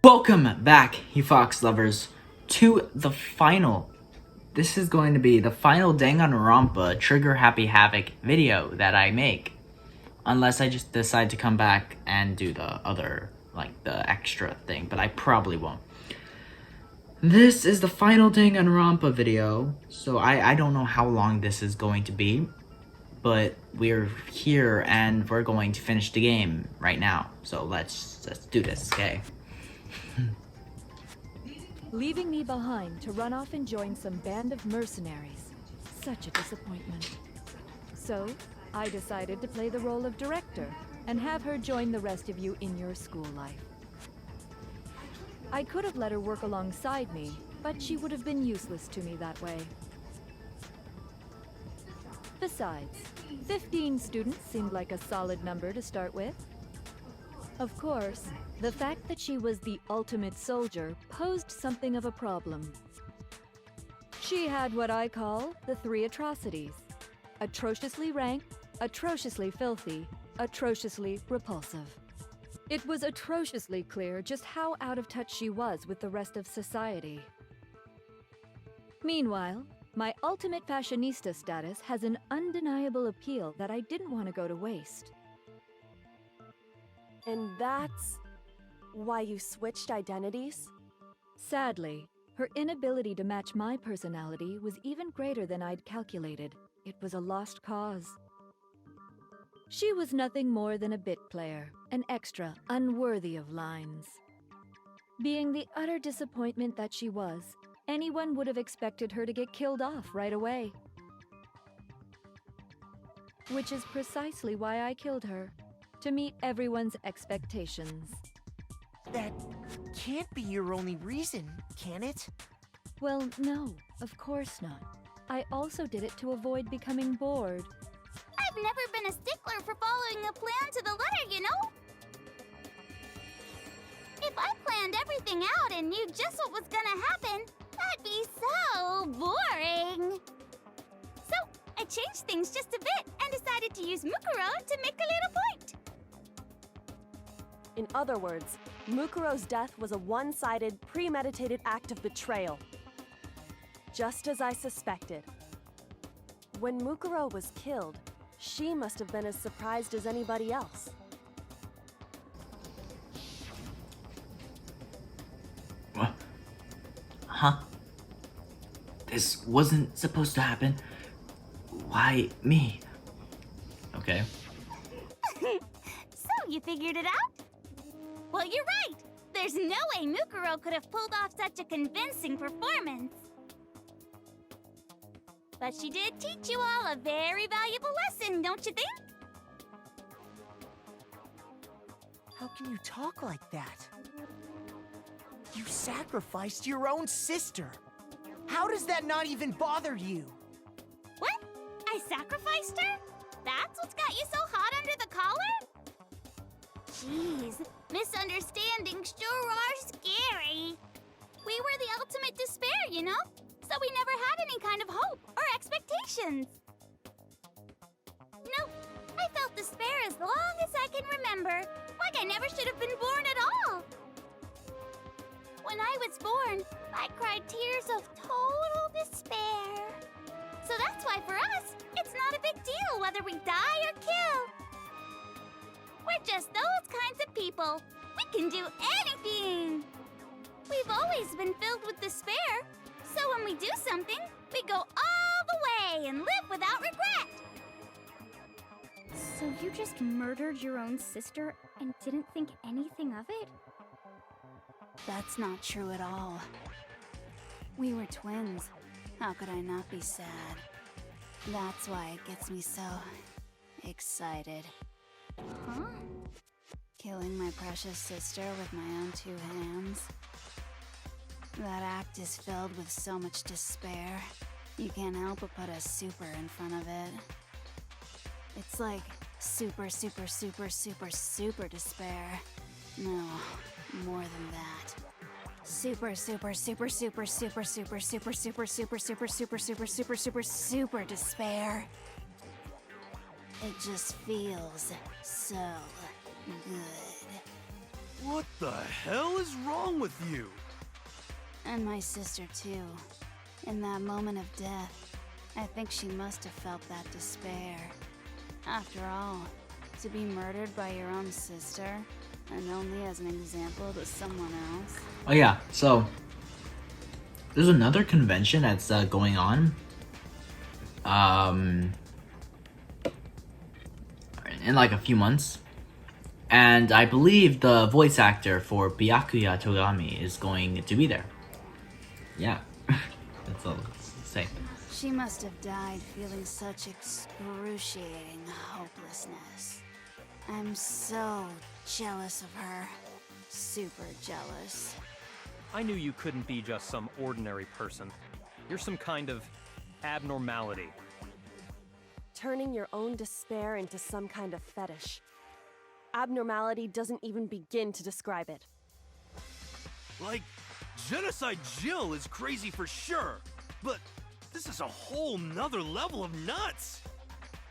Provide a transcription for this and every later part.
Welcome back, you Fox lovers, to the final. This is going to be the final Danganronpa Trigger Happy Havoc video that I make. Unless I just decide to come back and do the other, like the extra thing, but I probably won't. This is the final Danganronpa video, so I don't know how long this is going to be. But we're here and we're going to finish the game right now. So let's do this, okay? Leaving me behind to run off and join some band of mercenaries. Such a disappointment. So, I decided to play the role of director and have her join the rest of you in your school life. I could have let her work alongside me, but she would have been useless to me that way. Besides, 15 students seemed like a solid number to start with. Of course, the fact that she was the ultimate soldier posed something of a problem. She had what I call the three atrocities: atrociously rank, atrociously filthy, atrociously repulsive. It was atrociously clear just how out of touch she was with the rest of society. Meanwhile, my ultimate fashionista status has an undeniable appeal that I didn't want to go to waste. And that's why you switched identities? Sadly, her inability to match my personality was even greater than I'd calculated. It was a lost cause. She was nothing more than a bit player, an extra unworthy of lines. Being the utter disappointment that she was, anyone would have expected her to get killed off right away. Which is precisely why I killed her, to meet everyone's expectations. That can't be your only reason, can it? Well, no, of course not. I also did it to avoid becoming bored. I've never been a stickler for following a plan to the letter, you know? If I planned everything out and knew just what was gonna happen, that'd be so boring. So, I changed things just a bit and decided to use Mukuro to make a little point. In other words, Mukuro's death was a one-sided, premeditated act of betrayal. Just as I suspected. When Mukuro was killed, she must have been as surprised as anybody else. What? Huh? This wasn't supposed to happen. Why me? Okay. So, you figured it out? Well, you're right! There's no way Mukuro could have pulled off such a convincing performance. But she did teach you all a very valuable lesson, don't you think? How can you talk like that? You sacrificed your own sister. How does that not even bother you? What? I sacrificed her? That's what's got you so hot under the collar? Jeez, misunderstandings sure are scary. We were the ultimate despair, you know? So we never had any kind of hope or expectations. Nope, I felt despair as long as I can remember, like I never should have been born at all. When I was born, I cried tears of total despair. So that's why for us, it's not a big deal whether we die or kill. We're just those kinds of people. We can do anything. We've always been filled with despair. So when we do something, we go all the way and live without regret. So you just murdered your own sister and didn't think anything of it? That's not true at all. We were twins. How could I not be sad? That's why it gets me so excited. Huh? Killing my precious sister with my own two hands. That act is filled with so much despair. You can't help but put a super in front of it. It's like super, super, super, super, super despair. No, more than that. Super, super, super, super, super, super, super, super, super, super, super, super, super, super, super despair. It just feels so good. What the hell is wrong with you? And my sister, too. In that moment of death, I think she must have felt that despair. After all, to be murdered by your own sister, and only as an example to someone else. Oh yeah, so there's another convention that's going on. In like a few months. And I believe the voice actor for Byakuya Togami is going to be there. Yeah, that's all I'll say. She must have died feeling such excruciating hopelessness. I'm so jealous of her. Super jealous. I knew you couldn't be just some ordinary person. You're some kind of abnormality. Turning your own despair into some kind of fetish. Abnormality doesn't even begin to describe it. Like, Genocide Jill is crazy for sure, but this is a whole nother level of nuts!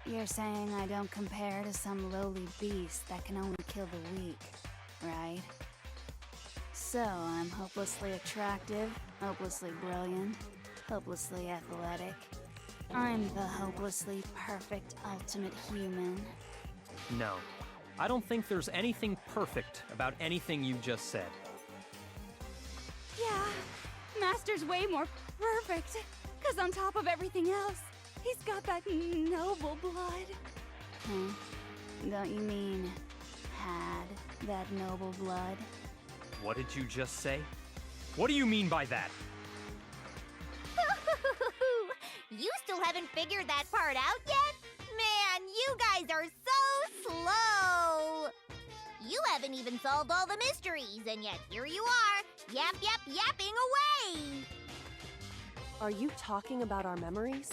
You're saying I don't compare to some lowly beast that can only kill the weak, right? So I'm hopelessly attractive, hopelessly brilliant, hopelessly athletic. I'm the hopelessly perfect ultimate human. No, I don't think there's anything perfect about anything you just said. Yeah, Master's way more perfect. Cause on top of everything else, he's got that noble blood. Huh? Don't you mean had that noble blood? What did you just say? What do you mean by that? You still haven't figured that part out yet? Man, you guys are so slow! You haven't even solved all the mysteries, and yet here you are, yapping away! Are you talking about our memories?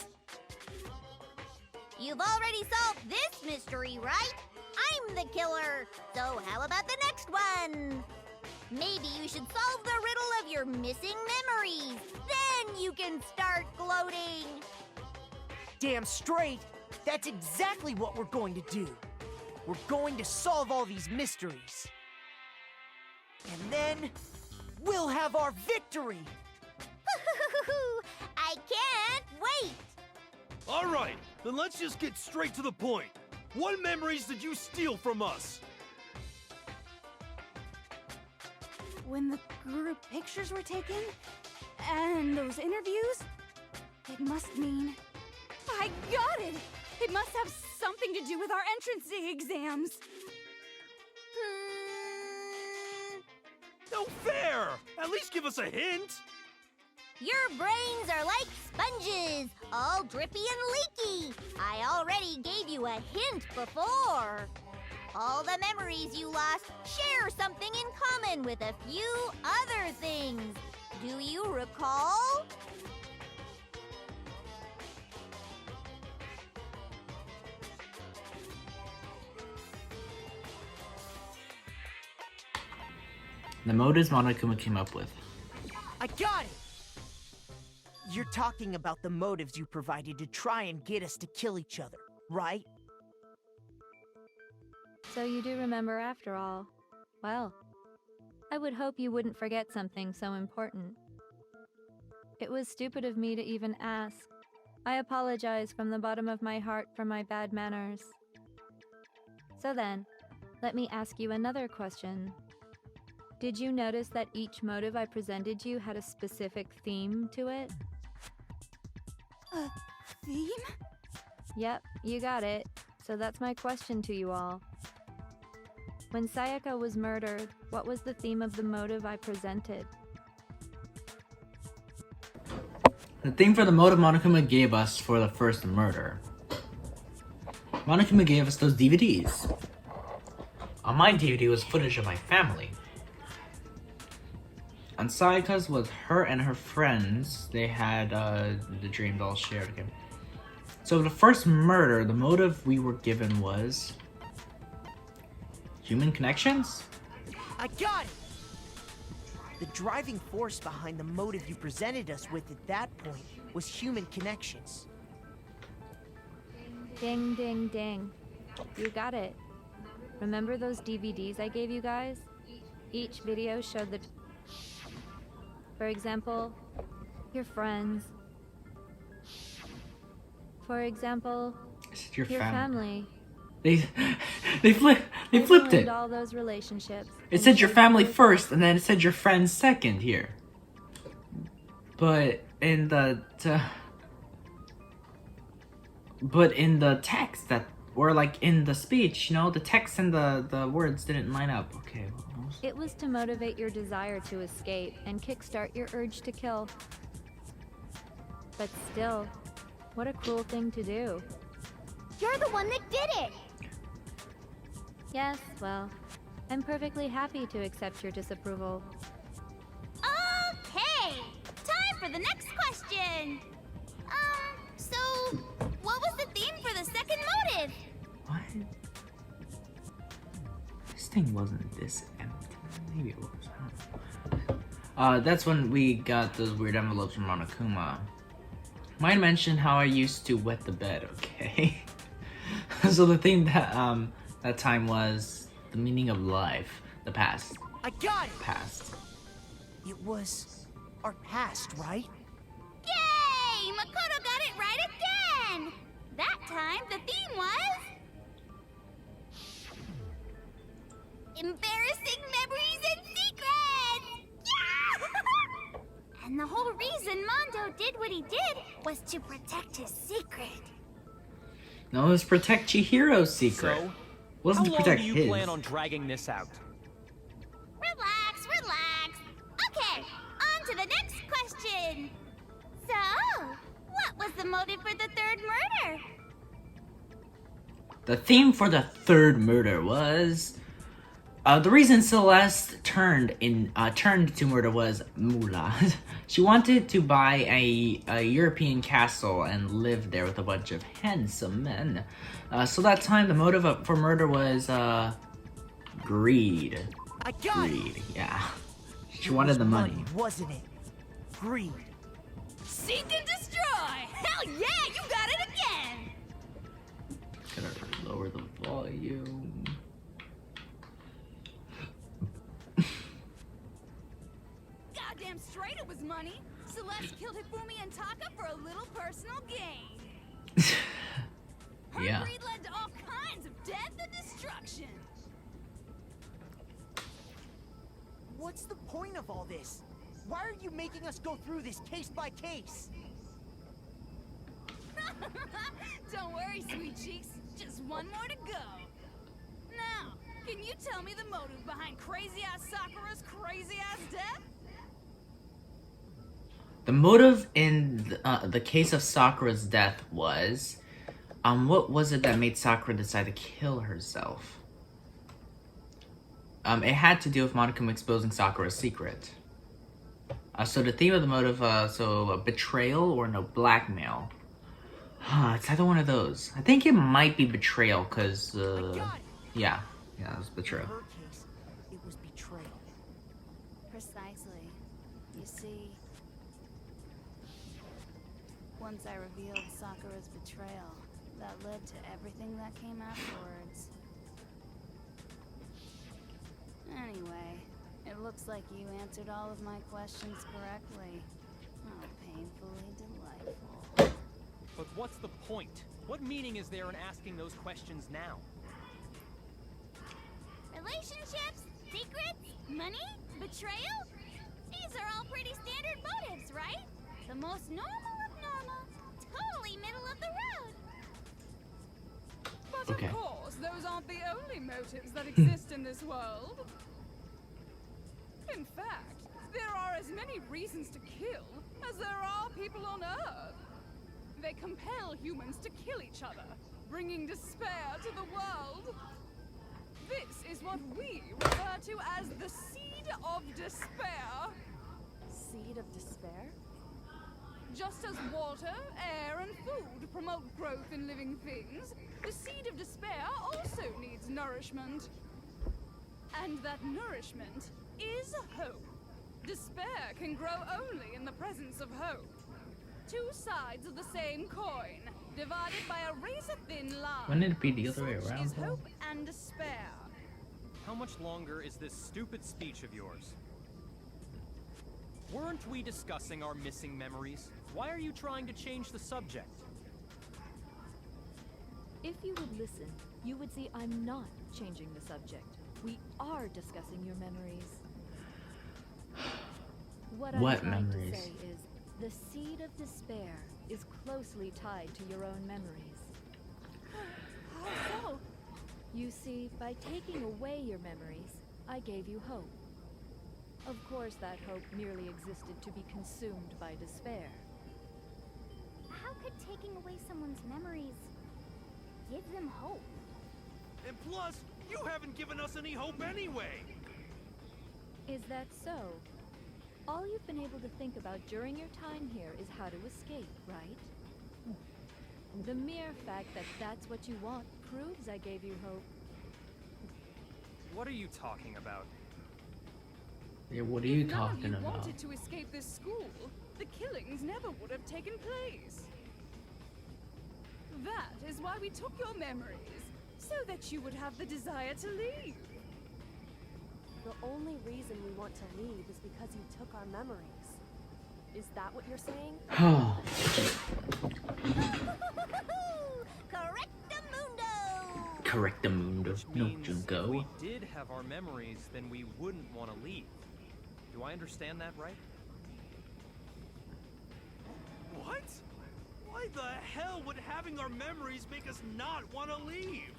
You've already solved this mystery, right? I'm the killer, so how about the next one? Maybe you should solve the riddle of your missing memories. Then you can start gloating. Damn straight! That's exactly what we're going to do. We're going to solve all these mysteries. And then, we'll have our victory! I can't wait! Alright, then let's just get straight to the point. What memories did you steal from us? When the group pictures were taken, and those interviews, it must mean... I got it! It must have something to do with our entrance exams. No fair! At least give us a hint! Your brains are like sponges, all drippy and leaky. I already gave you a hint before. All the memories you lost share something in common with a few other things. Do you recall? The motives Monokuma came up with. I got it! You're talking about the motives you provided to try and get us to kill each other, right? So you do remember after all. Well, I would hope you wouldn't forget something so important. It was stupid of me to even ask. I apologize from the bottom of my heart for my bad manners. So then, let me ask you another question. Did you notice that each motive I presented you had a specific theme to it? A theme? Yep, you got it. So that's my question to you all. When Sayaka was murdered, what was the theme of the motive I presented? The theme for the motive Monokuma gave us for the first murder. Monokuma gave us those DVDs. On my DVD was footage of my family. On Sayaka's was her and her friends. They had the dream doll shared again. So the first murder, the motive we were given was human connections? I got it! The driving force behind the motive you presented us with at that point was human connections. Ding, ding, ding. You got it. Remember those DVDs I gave you guys? Each video showed the... For example, your friends. For example, It's your your family. family. They flipped Ruined it. all those relationships. It and said your showed family you- first, and then it said your friends second here. But in the text that, or like in the speech, you know, the text and the words didn't line up. Okay. It was to motivate your desire to escape and kickstart your urge to kill. But still, what a cruel thing to do. You're the one that did it! Yes, well, I'm perfectly happy to accept your disapproval. Okay! Time for the next question! So, what was the theme for the second motive? What? This thing wasn't this empty. Maybe it was. I don't know. That's when we got those weird envelopes from Monokuma. Might mention how I used to wet the bed, okay? So the thing that time was the meaning of life, the past. I got it! Past. It was our past, right? Yay! Makoto got it right again! That time, the theme was... embarrassing memories and secrets! Yeah! And the whole reason Mondo did what he did was to protect his secret. No, it was protect Chihiro's secret. So, Wasn't how to long protect do you his. plan on dragging this out? Relax, relax. Okay, on to the next question. So, what was the motive for the third murder? The theme for the third murder was the reason Celeste turned to murder was moolah. She wanted to buy a European castle and live there with a bunch of handsome men. So that time the motive for murder was greed. I got it! Greed, yeah. She It wanted was the money. wasn't it? Greed. Seek and destroy! Hell yeah, you got it again! Gotta lower the volume. Goddamn straight it was money. Celeste killed Hifumi and Taka for a little personal gain. Her Yeah. greed led to all kinds of death and destruction. What's the point of all this? Why are you making us go through this case by case? Don't worry, sweet cheeks. Just one more to go. Now, can you tell me the motive behind crazy-ass Sakura's crazy-ass death? The motive in the case of Sakura's death was, what was it that made Sakura decide to kill herself? It had to do with Monokuma exposing Sakura's secret. So the theme of the motive, betrayal or no, blackmail. It's either one of those. I think it might be betrayal, cause, yeah, it was betrayal. In her case, it was betrayal. Precisely. You see, once I revealed Sakura's betrayal, that led to everything that came afterwards. Anyway, it looks like you answered all of my questions correctly. How painfully delightful. But what's the point? What meaning is there in asking those questions now? Relationships, secrets, money, betrayal? These are all pretty standard motives, right? The most normal of normal. Totally middle of the road. But Okay. of course, those aren't the only motives that exist in this world. In fact, there are as many reasons to kill as there are people on Earth. They compel humans to kill each other, bringing despair to the world. This is what we refer to as the seed of despair. Seed of despair? Just as water, air, and food promote growth in living things, the seed of despair also needs nourishment. And that nourishment is hope. Despair can grow only in the presence of hope. Two sides of the same coin, divided by a razor-thin line. Wouldn't it be the other way Such around, is though? hope and despair. how much longer is this stupid speech of yours? Weren't we discussing our missing memories? Why are you trying to change the subject? If you would listen, you would see I'm not changing the subject. We are discussing your memories. What I'm trying memories? to say is, the seed of despair is closely tied to your own memories. How so? You see, by taking away your memories, I gave you hope. Of course, that hope merely existed to be consumed by despair. How could taking away someone's memories give them hope? And plus, you haven't given us any hope anyway! Is that so? All you've been able to think about during your time here is how to escape, right? The mere fact that that's what you want proves I gave you hope. What are you talking about? Yeah, what are you If none of talking you about? wanted to escape this school, the killings never would have taken place. That is why we took your memories, so that you would have the desire to leave. The only reason we want to leave is because you took our memories. Is that what you're saying? Correctamundo! Correctamundo. Which No, means if Junko. we did have our memories, then we wouldn't want to leave. Do I understand that right? What? Why the hell would having our memories make us not want to leave?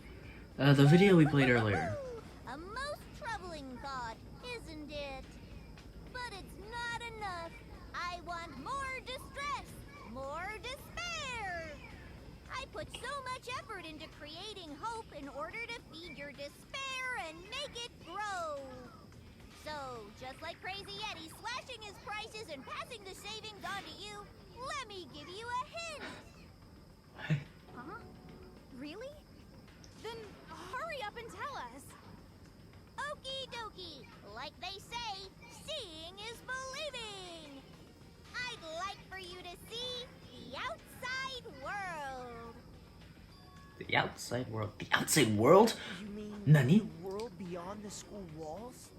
The video we played earlier. A most troubling thought, isn't it? But it's not enough. I want more distress, more despair. I put so much effort into creating hope in order to feed your despair and make it grow. So, just like Crazy Eddie slashing his prices and passing the savings on to you, let me give you a hint. Huh? Really? Then hurry up and tell us. Okie dokie. Like they say, seeing is believing. I'd like for you to see the outside world. The outside world. The outside world? You mean Nani? the world beyond the school walls?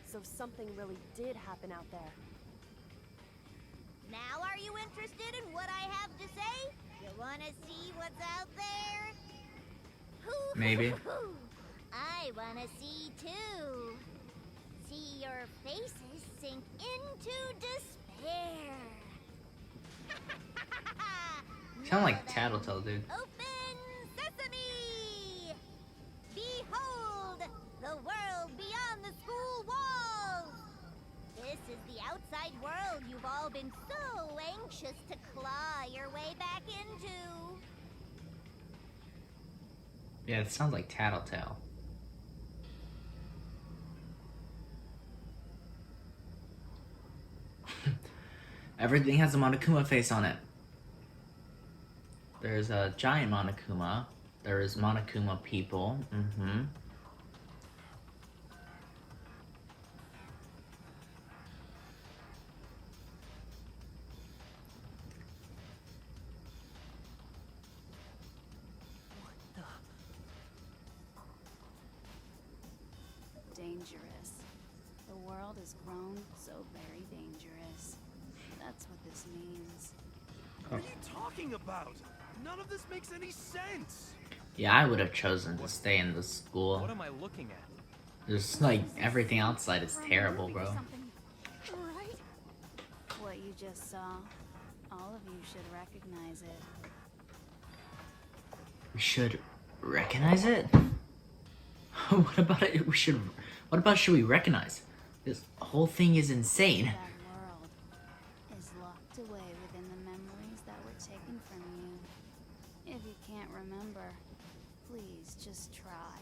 So something really did happen out there. Now are you interested in what I have to say? You wanna see what's out there? Maybe. I wanna see too. See your faces sink into despair. Sound like Now then, Tattletale, dude. Open sesame! Behold, the world beyond the school walls! This is the outside world you've all been so anxious to claw your way back into. Yeah, it sounds like Tattletale. Everything has a Monokuma face on it. There's a giant Monokuma. There is Monokuma people. Dangerous. The world has grown so very dangerous. That's what this means. What are you talking about? None of this makes any sense. Yeah, I would have chosen to stay in the school. What am I looking at? Just like everything outside is terrible, bro. Right? What you just saw, all of you should recognize it. We should recognize it? What about it? What about should we recognize? This whole thing is insane. That world is locked away within the memories that were taken from you. If you can't remember, please just try.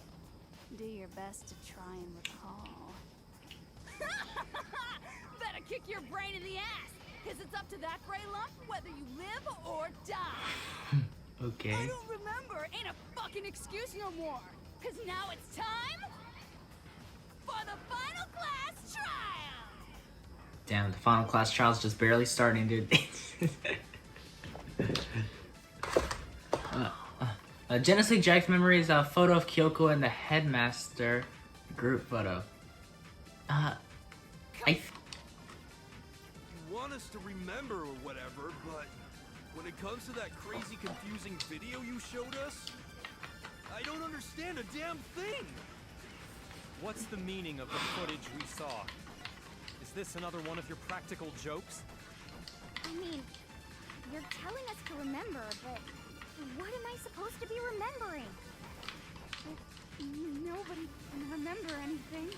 Do your best to try and recall. Better kick your brain in the ass, because it's up to that gray lump whether you live or die. Okay. I don't remember ain't a fucking excuse no more, because now it's time for the final class trial. Damn, the final class trial's just barely starting, dude. Genesis League Jack's memory is a photo of Kyoko and the headmaster group photo. I You want us to remember or whatever, but when it comes to that crazy confusing video you showed us, I don't understand a damn thing. What's the meaning of the footage we saw? Is this another one of your practical jokes? I mean, you're telling us to remember, but what am I supposed to be remembering? Nobody can remember anything.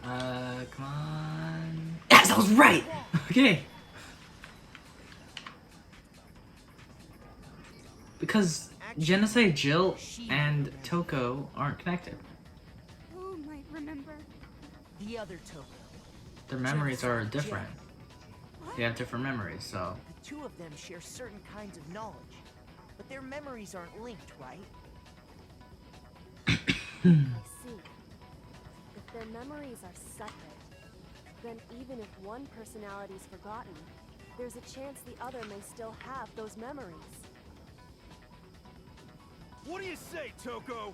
Come on. Yes, I was right! Okay. Because Genocide Jill and Toko aren't connected. Who might remember? The other Toko. Their memories are different. They have different memories, so. The two of them share certain kinds of knowledge, but their memories aren't linked, right? I see. If their memories are separate, then even if one personality is forgotten, there's a chance the other may still have those memories. What do you say, Toko?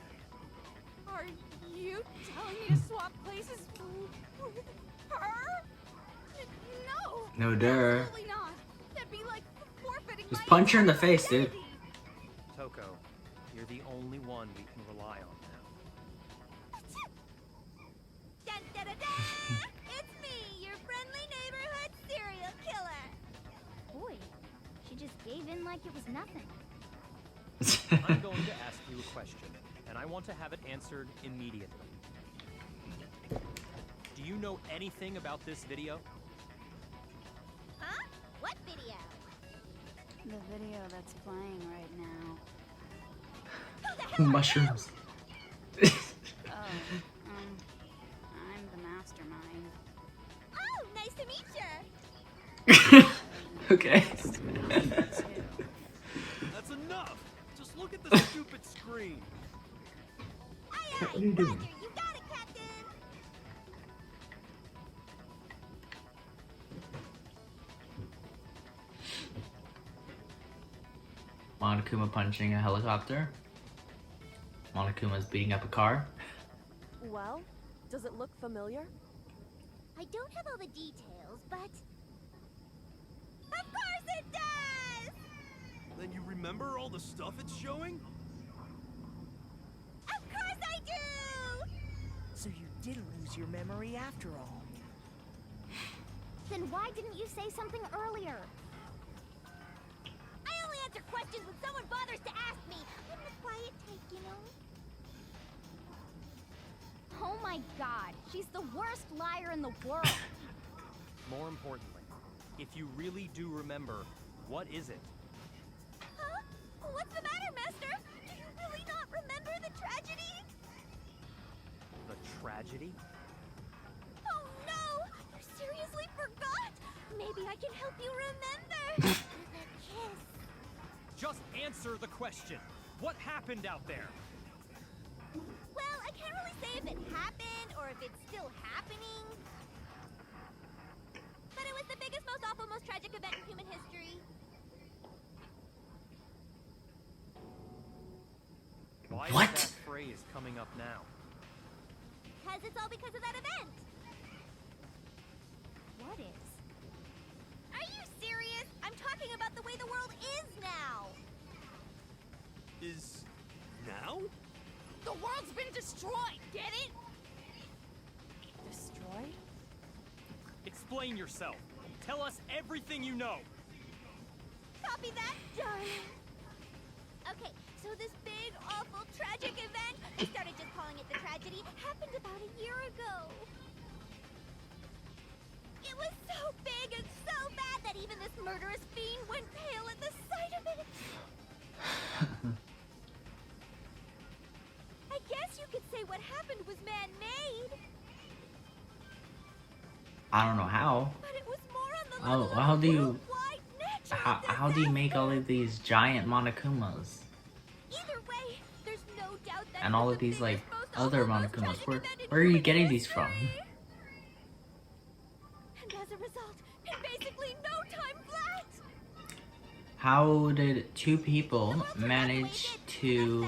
Are you telling me to swap places with her? No. No, duh. Absolutely not. That'd be like forfeiting Just my punch her in the face, dude. identity. Toko, you're the only one we can rely on now. Dun, da, da, da! It's me, your friendly neighborhood serial killer. Boy, she just gave in like it was nothing. I'm going to ask you a question, and I want to have it answered immediately. Do you know anything about this video? Huh? What video? The video that's playing right now. Who the hell are Mushrooms. Oh, I'm the mastermind. you? Oh, nice to meet you. Okay. That's enough. Just look at the stupid screen. Aye, What aye, are you doing? Roger, you got it, Captain. Monokuma punching a helicopter. Monokuma's beating up a car. Well, does it look familiar? I don't have all the details, but... Of course it does! Then you remember all the stuff it's showing? Of course I do! So you did lose your memory after all. Then why didn't you say something earlier? I only answer questions when someone bothers to ask me. I'm the quiet type, you know? Oh my god, she's the worst liar in the world. More importantly, if you really do remember, what is it? Huh? What's the matter, Master? Do you really not remember the tragedy? The tragedy? Oh no! You seriously forgot? Maybe I can help you remember. With a kiss. Just answer the question. What happened out there? Well, I can't really say if it happened or if it's still happening. But it was the biggest, most awful, most tragic event in human history. Why What? is that phrase coming up now? Because it's all because of that event. What is? Are you serious? I'm talking about the way the world is now. Is now? The world's been destroyed, get it? Destroyed? Explain yourself. Tell us everything you know. Copy that, darling. Okay, so this big, awful, tragic event, I started just calling it the tragedy, happened about a year ago. It was so big and so bad that even this murderous fiend went pale at the sight of it. I guess you could say what happened was man-made, I don't know how. but it was more on the Oh, level how of do you- worldwide natural How do you make all disaster. of these giant Monokumas? Either way, there's no doubt that And it all was of the these, like, biggest, most other awful, most Monokumas. tragic Where event in are you human getting these from? history. And as a result, in basically no time flat, How did two people manage to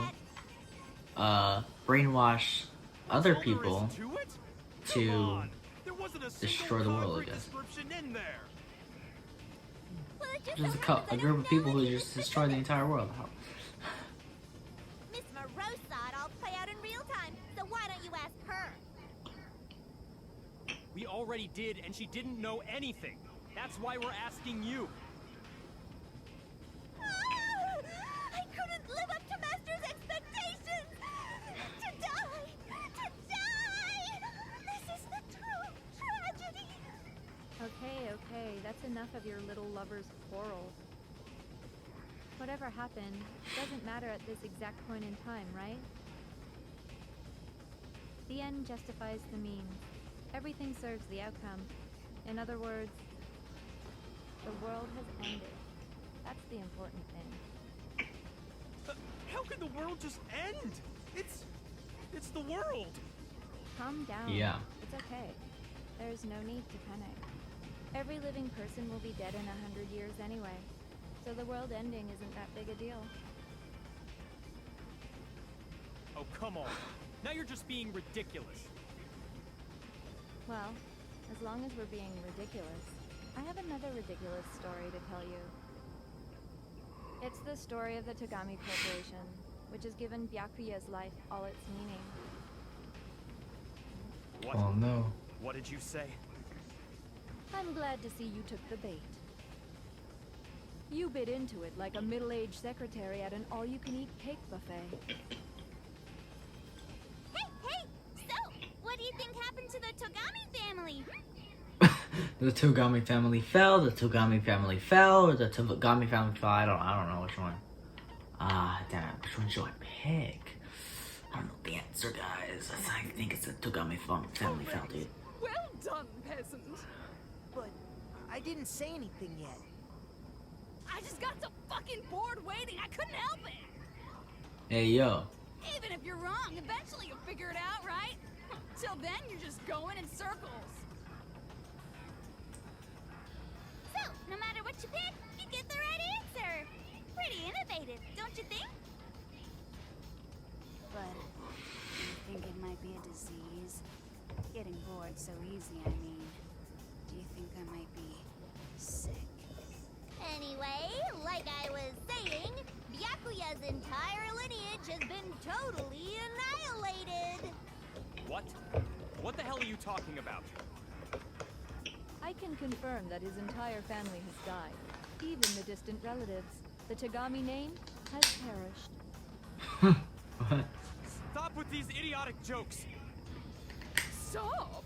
brainwash other All there is people to it? to Come on. There wasn't a destroy the single world, I concrete guess. description in there. Well, it just There's so a, happens I a don't group of know people who any just destroy the entire world. How? Miss Morose saw it all play out in real time, so why don't you ask her? We already did, and she didn't know anything. That's why we're asking you. I couldn't live up to Master's expectations! To die! To die! This is the true tragedy! Okay, that's enough of your little lover's quarrels. Whatever happened doesn't matter at this exact point in time, right? The end justifies the means. Everything serves the outcome. In other words, the world has ended. That's the important thing. How could the world just end? It's the world. Calm down. Yeah. It's okay. There's no need to panic. Every living person will be dead in 100 years anyway, so the world ending isn't that big a deal. Oh, come on. Now you're just being ridiculous. Well, as long as we're being ridiculous, I have another ridiculous story to tell you. It's the story of the Togami Corporation, which has given Byakuya's life all its meaning. What? Oh no. What did you say? I'm glad to see you took the bait. You bit into it like a middle-aged secretary at an all-you-can-eat cake buffet. Hey! So, what do you think happened to the Togami family? The Togami family fell, the Togami family fell, or the Togami family fell. I don't know which one. Damn it, which one should I pick? I don't know the answer, guys. I think it's the Togami family fell, dude. Well done, peasant. But I didn't say anything yet. I just got so fucking bored waiting, I couldn't help it. Hey, yo. Even if you're wrong, eventually you'll figure it out, right? Till then, you're just going in circles. So, no matter what you pick, you get the right answer. Pretty innovative, don't you think? But do you think it might be a disease? Getting bored so easy, I mean. Do you think I might be sick? Anyway, like I was saying, Byakuya's entire lineage has been totally annihilated. What? What the hell are you talking about? I can confirm that his entire family has died. Even the distant relatives. The Togami name has perished. What? Stop with these idiotic jokes. Stop!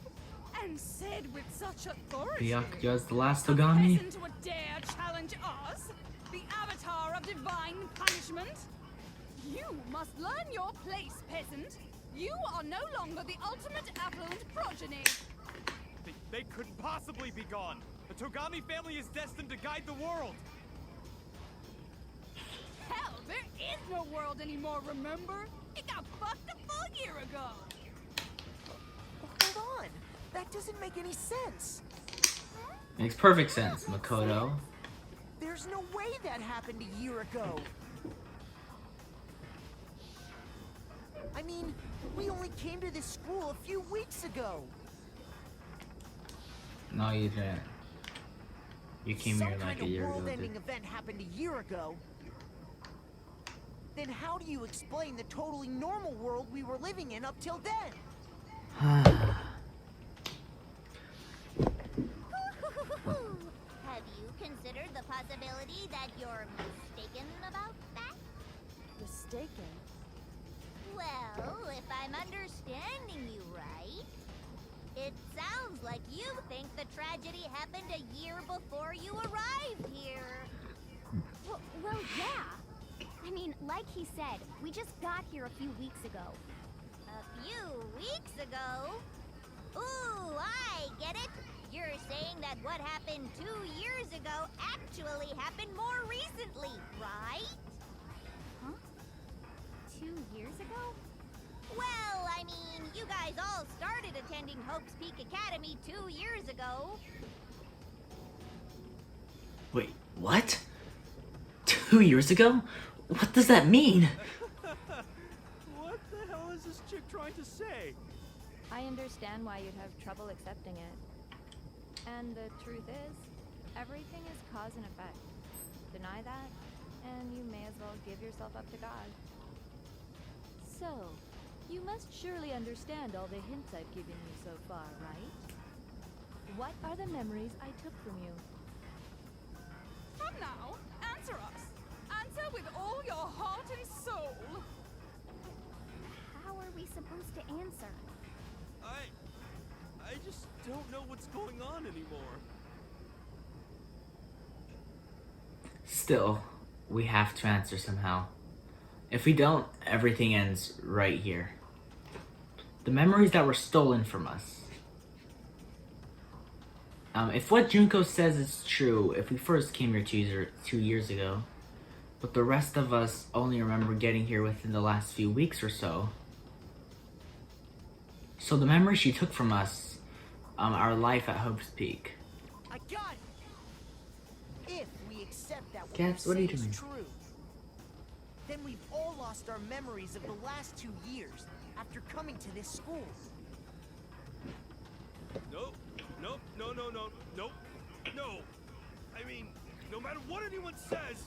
And said with such authority. Byakuya's the last A Togami? peasant would dare challenge us, the avatar of divine punishment? You must learn your place, peasant. You are no longer the ultimate affluent progeny. They couldn't possibly be gone. The Togami family is destined to guide the world. Hell, there is no world anymore, remember? It got fucked a full year ago. Hold on. That doesn't make any sense. Makes perfect sense, Makoto. There's no way that happened a year ago. I mean, we only came to this school a few weeks ago. No, you didn't. You came Some here like kind a of year ago, world-ending dude. event happened a year ago. Then how do you explain the totally normal world we were living in up till then? Have you considered the possibility that you're mistaken about that? Mistaken. Well, if I'm understanding you right, it sounds like you think the tragedy happened a year before you arrived here. Well, yeah. I mean, like he said, we just got here a few weeks ago. A few weeks ago? Ooh, I get it. You're saying that what happened 2 years ago actually happened more recently, right? Huh? 2 years ago? Well, I mean, you guys all started attending Hope's Peak Academy 2 years ago. Wait, what? 2 years ago? What does that mean? What the hell is this chick trying to say? I understand why you'd have trouble accepting it. And the truth is, everything is cause and effect. Deny that, and you may as well give yourself up to God. So, you must surely understand all the hints I've given you so far, right? What are the memories I took from you? Come now, answer us. Answer with all your heart and soul. How are we supposed to answer? I just don't know what's going on anymore. Still, we have to answer somehow. If we don't, everything ends right here. The memories that were stolen from us. If what Junko says is true, if we first came here 2 years ago, but the rest of us only remember getting here within the last few weeks or so. So the memories she took from us, our life at Hope's Peak. I got it! If we accept that Gats, what are you say is doing? true, then we've all lost our memories of the last 2 years after coming to this school. Nope. Nope. No. Nope. No. I mean, no matter what anyone says,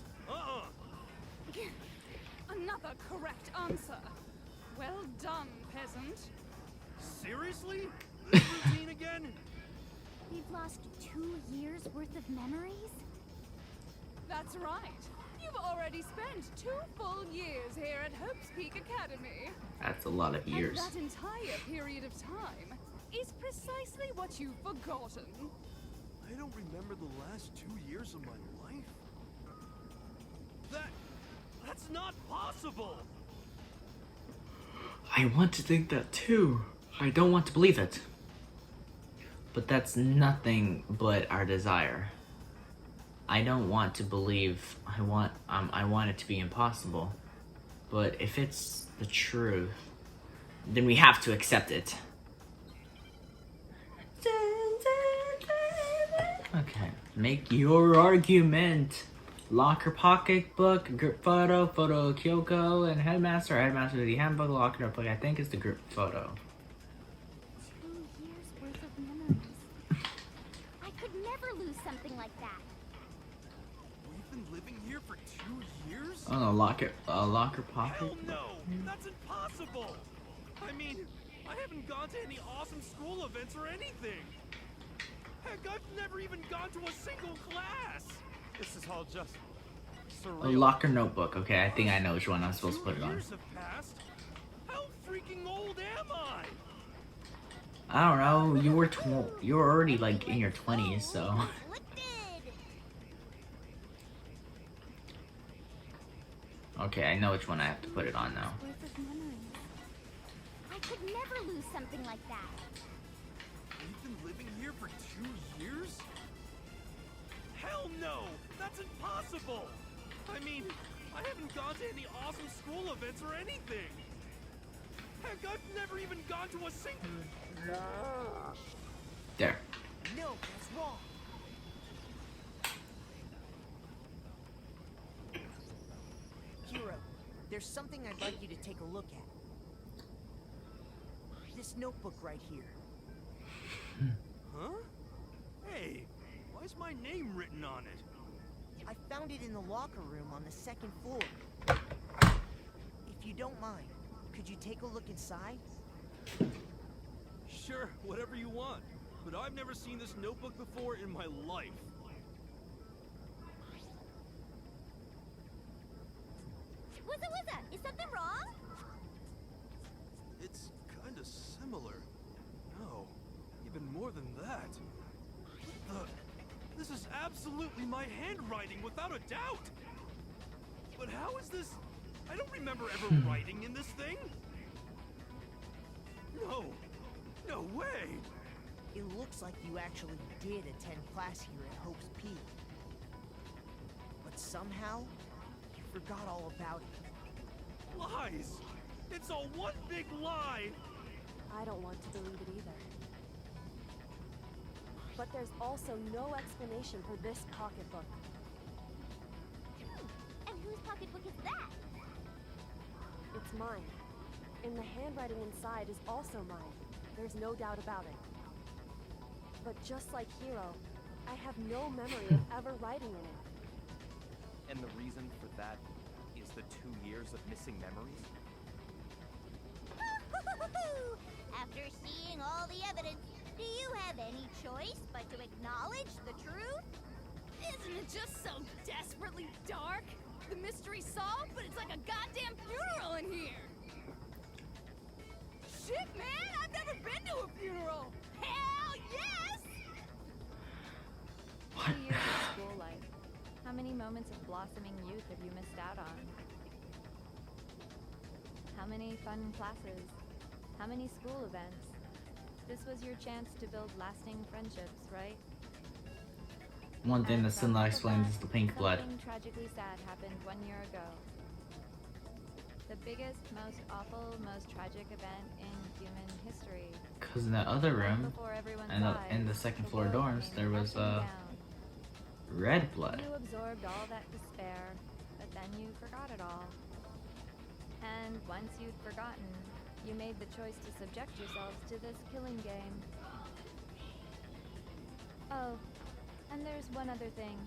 Another correct answer. Well done, peasant. Seriously? This routine again? We've lost 2 years worth of memories? That's right. You've already spent 2 full years here at Hope's Peak Academy. That's a lot of years. And that entire period of time is precisely what you've forgotten. I don't remember the last 2 years of my life. That's not possible! I want to think that too. I don't want to believe it. But that's nothing but our desire. I don't want to believe. I want it to be impossible. But if it's the truth, then we have to accept it. Okay, make your argument. Locker pocketbook, group photo, photo of Kyoko and headmaster. Headmaster of the handbook, locker notebook. I think it's the group photo. 2 years worth of memories. I could never lose something like that. We've been living here for 2 years? Oh no, locker pocket. Hell no! That's impossible! I mean, I haven't gone to any awesome school events or anything. Heck, I've never even gone to a single class! This is all just A surreal. locker notebook. Okay, I think I know which one I'm supposed to put it 2 on. years have passed. How freaking old am I? I don't know. You were already like in your 20s, so. Conflicted. Okay, I know which one I have to put it on now. Worth of memories. I could never lose something like that. We've been living here for 2 years? Hell no! That's impossible! I mean, I haven't gone to any awesome school events or anything. Heck, I've never even gone to a single... There. No, that's wrong. Hero, there's something I'd like you to take a look at. This notebook right here. Huh? Hey, why is my name written on it? I found it in the locker room on the 2nd floor. If you don't mind, could you take a look inside? Sure, whatever you want. But I've never seen this notebook before in my life. Wuzza! Is something wrong? It's kinda similar. No, even more than that. This is absolutely my handwriting, without a doubt! But how is this... I don't remember ever writing in this thing! No! No way! It looks like you actually did attend class here at Hope's Peak. But somehow, you forgot all about it. Lies! It's all one big lie! I don't want to believe it either. But there's also no explanation for this pocketbook. And whose pocketbook is that? It's mine. And the handwriting inside is also mine. There's no doubt about it. But just like Hiro, I have no memory of ever writing in it. And the reason for that is the 2 years of missing memories? After seeing all the evidence, do you have any choice but to acknowledge the truth? Isn't it just so desperately dark? The mystery's solved, but it's like a goddamn funeral in here! Shit, man! I've never been to a funeral! Hell yes! 2 years of school life. How many moments of blossoming youth have you missed out on? How many fun classes? How many school events? This was your chance to build lasting friendships, right? One thing And that still from not all of explained that, is the pink blood. Something tragically sad happened 1 year ago. The biggest, most awful, most tragic event in human history. Because in the other Right room, before everyone's in eyes, the second the floor world dorms, came there was crashing down. red blood. You absorbed all that despair, but then you forgot it all. And once you'd forgotten, you made the choice to subject yourselves to this killing game. Oh, and there's one other thing.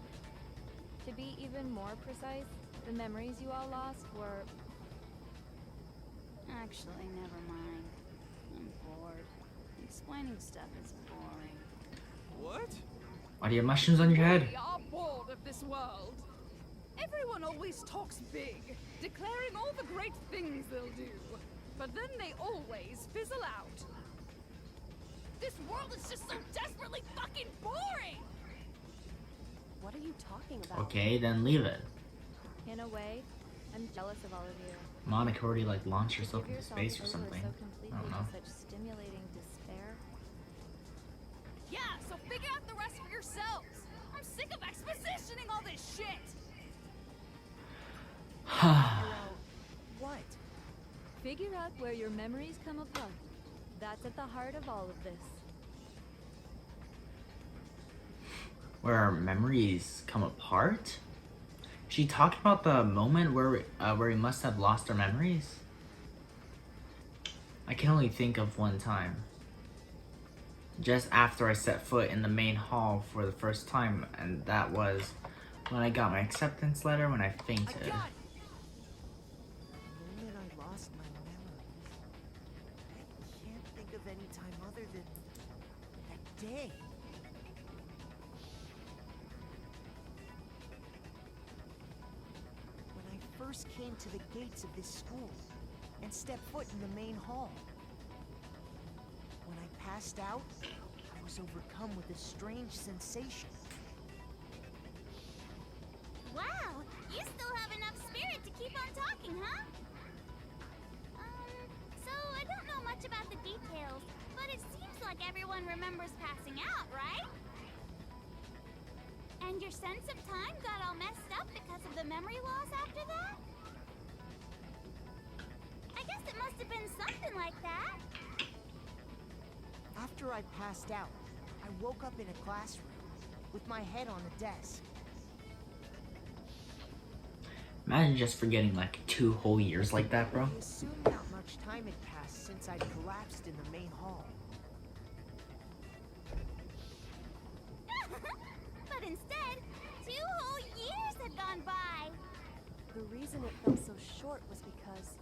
To be even more precise, the memories you all lost were... Actually, never mind. I'm bored. Explaining stuff is boring. What? Why do you have mushrooms on your head? We are bored of this world. Everyone always talks big, declaring all the great things they'll do. But then they always fizzle out. This world is just so desperately fucking boring! What are you talking about? Okay, then leave it. In a way, I'm jealous of all of you. Monica already like launched herself Give into yourself space or over something. so completely I don't know. to such stimulating despair. Yeah, so figure out the rest for yourselves. I'm sick of expositioning all this shit. What? Figure out where your memories come apart. That's at the heart of all of this. Where our memories come apart? She talked about the moment where we must have lost our memories. I can only think of one time. Just after I set foot in the main hall for the first time, and that was when I got my acceptance letter when I fainted. I got it! The moment I lost my memories, I can't think of any time other than that day. When I first came to the gates of this school and stepped foot in the main hall. When I passed out, I was overcome with a strange sensation. Wow, you still have enough spirit to keep on talking, huh? So I don't know much about the details, but it seems like everyone remembers passing out, right? And your sense of time got all messed up because of the memory loss after that? I guess it must have been something like that. After I passed out, I woke up in a classroom with my head on the desk. Imagine just forgetting like 2 whole years like that, bro. I assumed not much time had passed since I'd collapsed in the main hall. But instead, 2 whole years had gone by. The reason it felt so short was because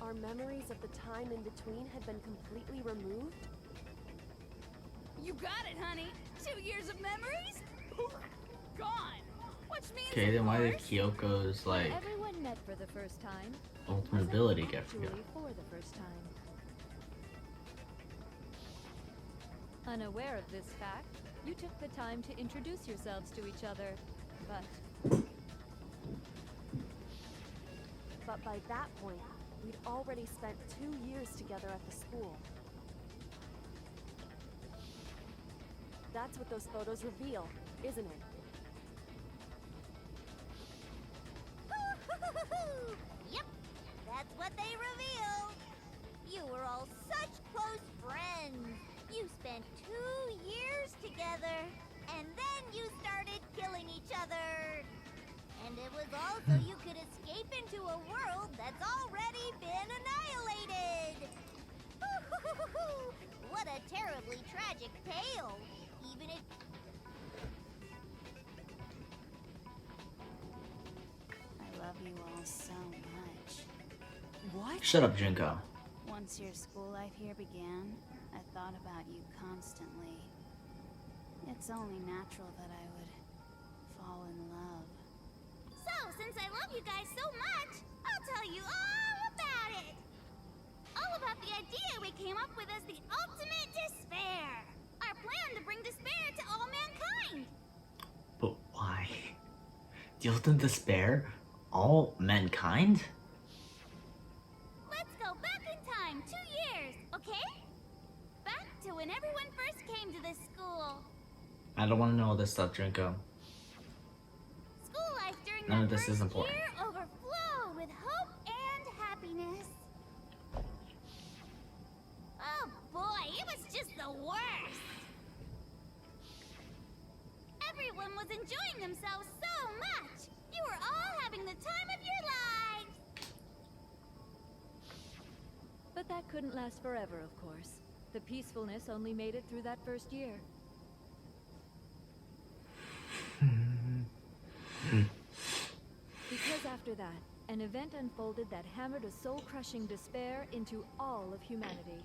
our memories of the time in between had been completely removed. You got it, honey. 2 years of memories? Poof, gone. Which means, Okay, then why did of course, Kyoko's like Everyone met for the first time. ultimate wasn't ability get actually forgotten? for the first time. Unaware of this fact, you took the time to introduce yourselves to each other, But by that point, we'd already spent 2 years together at the school. That's what those photos reveal, isn't it? Yep, that's what they reveal. You were all such close friends. You spent 2 years together, and then you started killing each other. And it was all so you could escape into a world that's already been annihilated. What a terribly tragic tale. Even if... I love you all so much. What? Shut up, Junko. Once your school life here began, I thought about you constantly. It's only natural that I would fall in love. So, since I love you guys so much, I'll tell you all about it. All about the idea we came up with as the ultimate despair. Our plan to bring despair to all mankind. But why? The ultimate despair? All mankind? Let's go back in time 2 years, okay? Back to when everyone first came to this school. I don't want to know all this stuff, Junko. School life during None that of this first is important. year overflowed with hope and happiness. Oh boy, it was just the worst. Everyone was enjoying themselves so much. You were all having the time of your lives. But that couldn't last forever, of course. The peacefulness only made it through that first year. Because after that, an event unfolded that hammered a soul-crushing despair into all of humanity.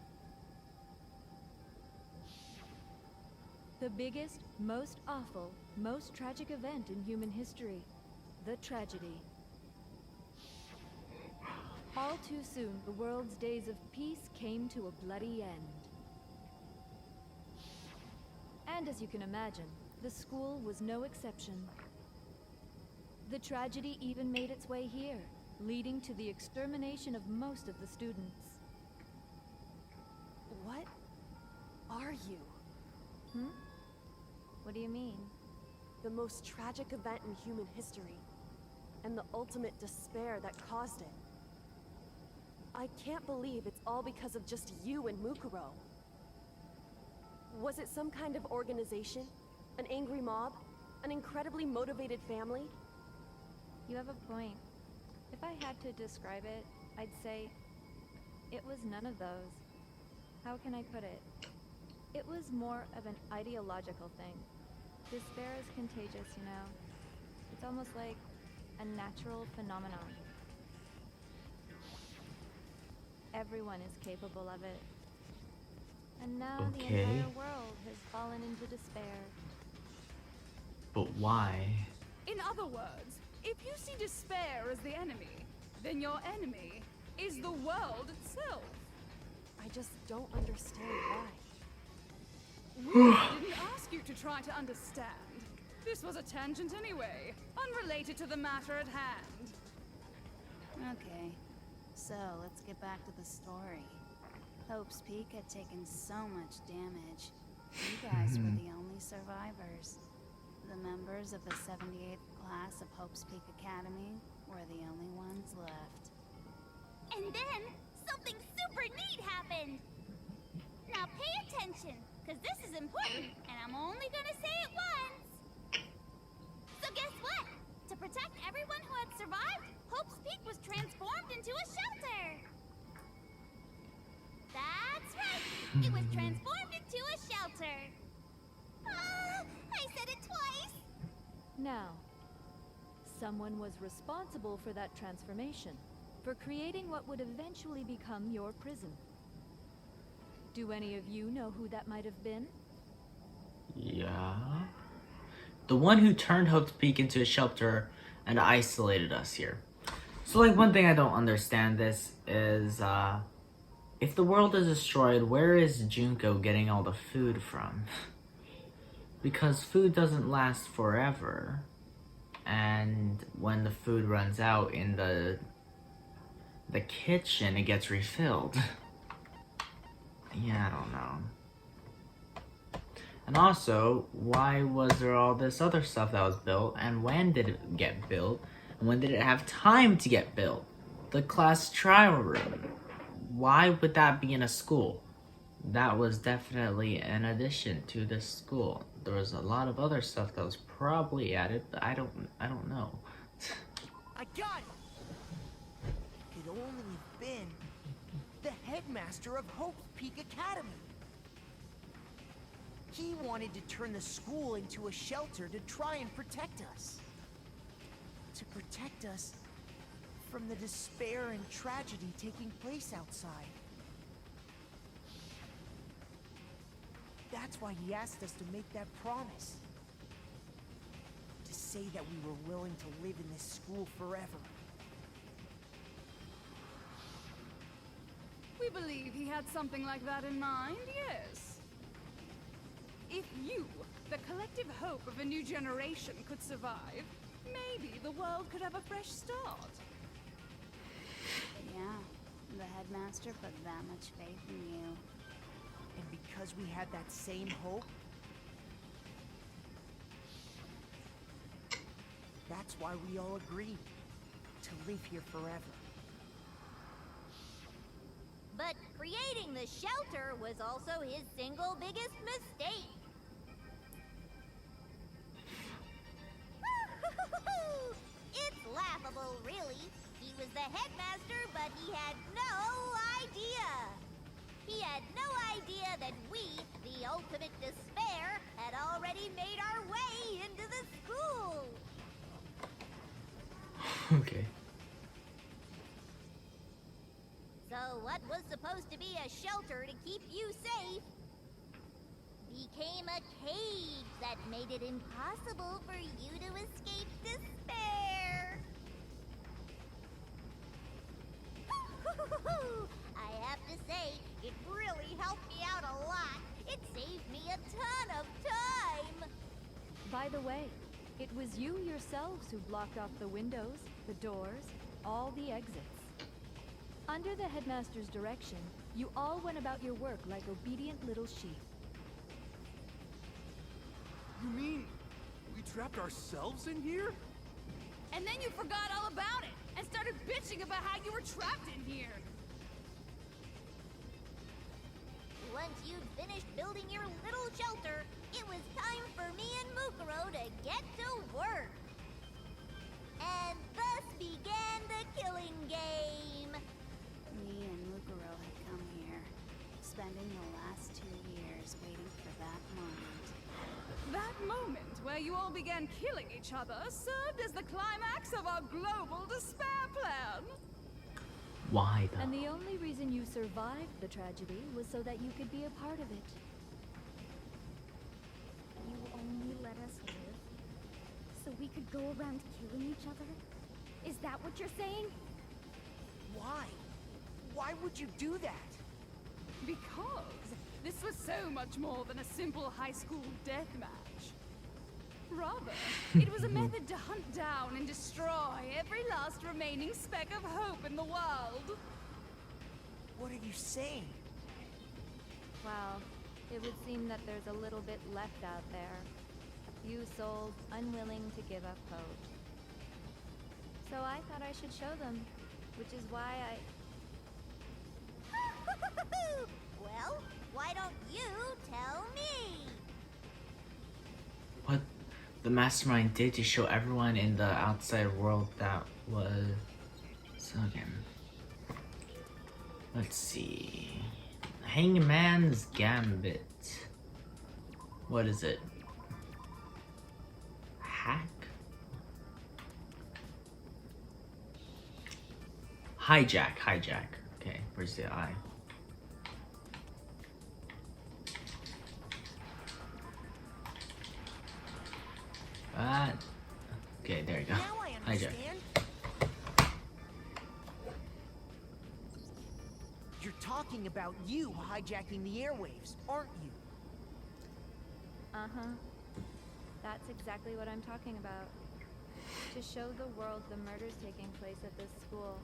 The biggest, most awful, most tragic event in human history. The tragedy. All too soon, the world's days of peace came to a bloody end. And as you can imagine, the school was no exception. The tragedy even made its way here, leading to the extermination of most of the students. What are you? What do you mean? The most tragic event in human history, and the ultimate despair that caused it. I can't believe it's all because of just you and Mukuro. Was it some kind of organization? An angry mob? An incredibly motivated family? You have a point. If I had to describe it, I'd say it was none of those. How can I put it? It was more of an ideological thing. Despair is contagious, you know. It's almost like a natural phenomenon. Everyone is capable of it. And now the Okay. entire world has fallen into despair. But why? In other words, if you see despair as the enemy, then your enemy is the world itself. I just don't understand why. We didn't ask you to try to understand. This was a tangent anyway, unrelated to the matter at hand. Okay, so let's get back to the story. Hope's Peak had taken so much damage. You guys were the only survivors. The members of the 78th class of Hope's Peak Academy were the only ones left. And then, something super neat happened. Now pay attention, because this is important, and I'm only gonna say it once. So guess what? To protect everyone who had survived, Hope's Peak was transformed into a shelter. That's right, it was transformed into a shelter. I said it twice. Now, someone was responsible for that transformation, for creating what would eventually become your prison. Do any of you know who that might have been? Yeah. The one who turned Hope's Peak into a shelter and isolated us here. So, like, one thing I don't understand this is, if the world is destroyed, where is Junko getting all the food from? Because food doesn't last forever. And when the food runs out in the kitchen, it gets refilled. Yeah, I don't know. And also, why was there all this other stuff that was built, and when did it get built, and when did it have time to get built? The class trial room. Why would that be in a school? That was definitely an addition to this school. There was a lot of other stuff that was probably added, but I don't know. I got it! Could only have been the headmaster of Hope's Peak Academy. He wanted to turn the school into a shelter to try and protect us. To protect us from the despair and tragedy taking place outside. That's why he asked us to make that promise. To say that we were willing to live in this school forever. We believe he had something like that in mind, yes. If you, the collective hope of a new generation, could survive, maybe the world could have a fresh start. Yeah, the headmaster put that much faith in you. And because we had that same hope, that's why we all agreed to live here forever. But creating the shelter was also his single biggest mistake. It's laughable, really. He was the headmaster, but he had no idea. He had no idea that we, the ultimate despair, had already made our way into the school. Okay. So what was supposed to be a shelter to keep you safe became a cage that made it impossible for you to escape despair. I have to say, it really helped me out a lot. It saved me a ton of time. By the way, it was you yourselves who blocked off the windows, the doors, all the exits. Under the headmaster's direction, you all went about your work like obedient little sheep. You mean we trapped ourselves in here? And then you forgot all about it and started bitching about how you were trapped in here. Once you'd finished building your little shelter, it was time for me and Mukuro to get to work. And thus began the killing game. Me and Mukuro had come here, spending the last 2 years waiting for that moment. That moment where you all began killing each other served as the climax of our global despair plan. Why though? And the only reason you survived the tragedy was so that you could be a part of it. You only let us live so we could go around killing each other? Is that what you're saying? Why? Why would you do that? Because this was so much more than a simple high school deathmatch. Rather, it was a method to hunt down and destroy every last remaining speck of hope in the world. What are you saying? Well, it would seem that there's a little bit left out there. A few souls unwilling to give up hope. So I thought I should show them, which is why I... Well, why don't you tell me? What the mastermind did to show everyone in the outside world that was... So again, let's see. Hangman's Gambit. What is it? Hack? Hijack. Okay, where's the I? Okay, there you go. Now I Hijack. understand. You're talking about you hijacking the airwaves, aren't you? Uh-huh. That's exactly what I'm talking about. To show the world the murders taking place at this school,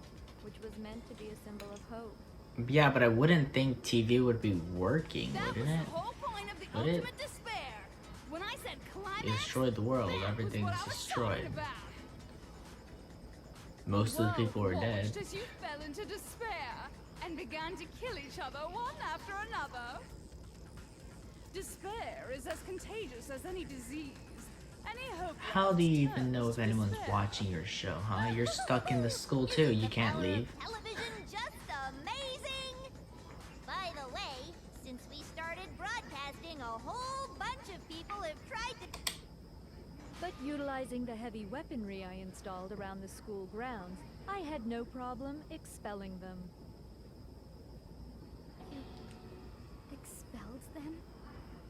which was meant to be a symbol of hope. Yeah, but I wouldn't think TV would be working, That was wouldn't the it? whole point of the Would it? ultimate despair. When I said climax, You destroyed the world, that was everything's what I was destroyed. talking about. Most of the people were World dead. watched as you fell into despair and began to kill each other one after another. Despair is as contagious as any disease. Any hope How do you even turns know if to anyone's despair. watching your show, huh? You're stuck in the school too, you can't leave. Television just amazing. But utilizing the heavy weaponry I installed around the school grounds, I had no problem expelling them. Expelled them?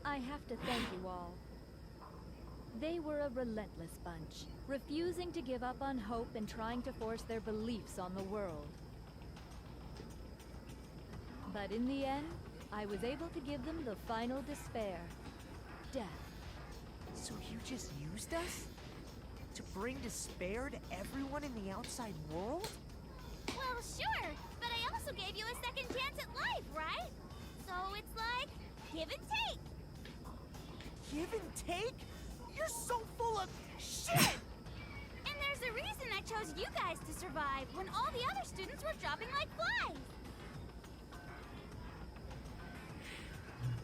I have to thank you all. They were a relentless bunch, refusing to give up on hope and trying to force their beliefs on the world. But in the end, I was able to give them the final despair. Death. So you just used us? To bring despair to everyone in the outside world? Well, sure, but I also gave you a second chance at life, right? So it's like, give and take. Give and take? You're so full of shit! And there's a reason I chose you guys to survive when all the other students were dropping like flies.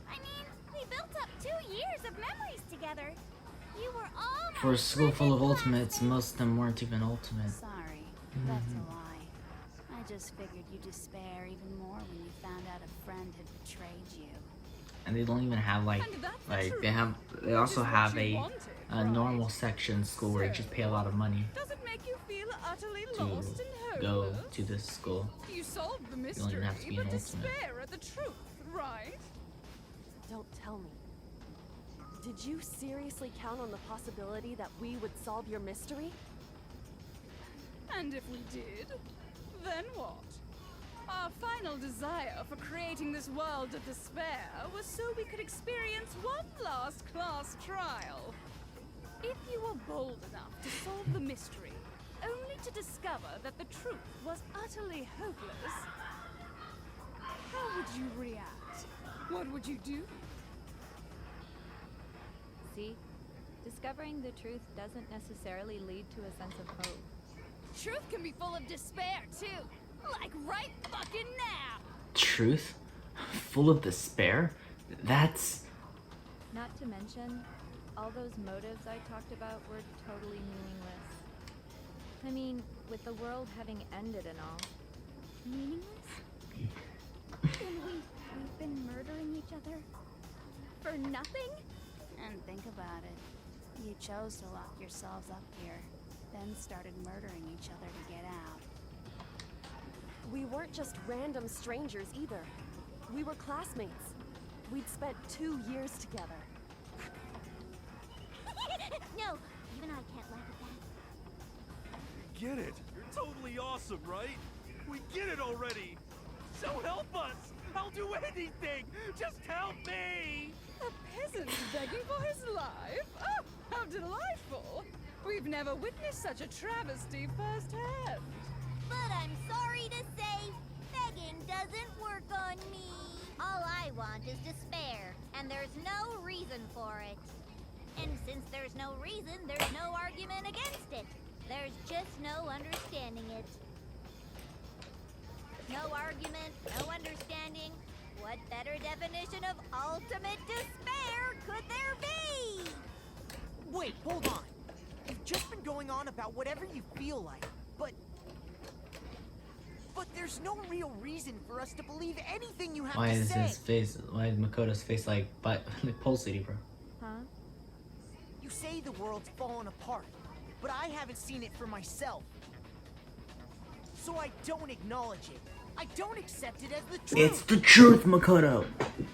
I mean, we built up 2 years of memories together. You were all my For a school full of perfect ultimates, classmates. most of them weren't even ultimate. Sorry, that's a lie. I just figured you'd despair even more when you found out a friend had betrayed you. And they don't even have like they also have a normal section school where you just pay a lot of money Does it make you feel utterly to lost and go hopeless? to this school. You solved the don't mystery, even have to be an but ultimate. despair at the truth, right? Don't tell me. Did you seriously count on the possibility that we would solve your mystery? And if we did, then what? Our final desire for creating this world of despair was so we could experience one last class trial. If you were bold enough to solve the mystery, only to discover that the truth was utterly hopeless, how would you react? What would you do? See? Discovering the truth doesn't necessarily lead to a sense of hope. Truth can be full of despair, too. Like right fucking now. Truth? Full of despair? That's... Not to mention, all those motives I talked about were totally meaningless. I mean, with the world having ended and all. Meaningless? Then we've been murdering each other for nothing? And think about it. You chose to lock yourselves up here, then started murdering each other to get out. We weren't just random strangers either. We were classmates. We'd spent 2 years together. No, even I can't laugh at that. Get it? You're totally awesome, right? We get it already! So help us! I'll do anything! Just help me! A peasant begging for his life? Oh, how delightful! We've never witnessed such a travesty firsthand. But I'm sorry to say, begging doesn't work on me. All I want is despair, and there's no reason for it. And since there's no reason, there's no argument against it. There's just no understanding it. No argument, no understanding. What better definition of ultimate despair could there be? Wait, hold on. You've just been going on about whatever you feel like, but there's no real reason for us to believe anything you have Why to is say. his face, why is Makoto's face like pulsating, bro? Huh? You say the world's fallen apart, but I haven't seen it for myself. So I don't acknowledge it. I don't accept it as the truth. It's the truth, Makoto!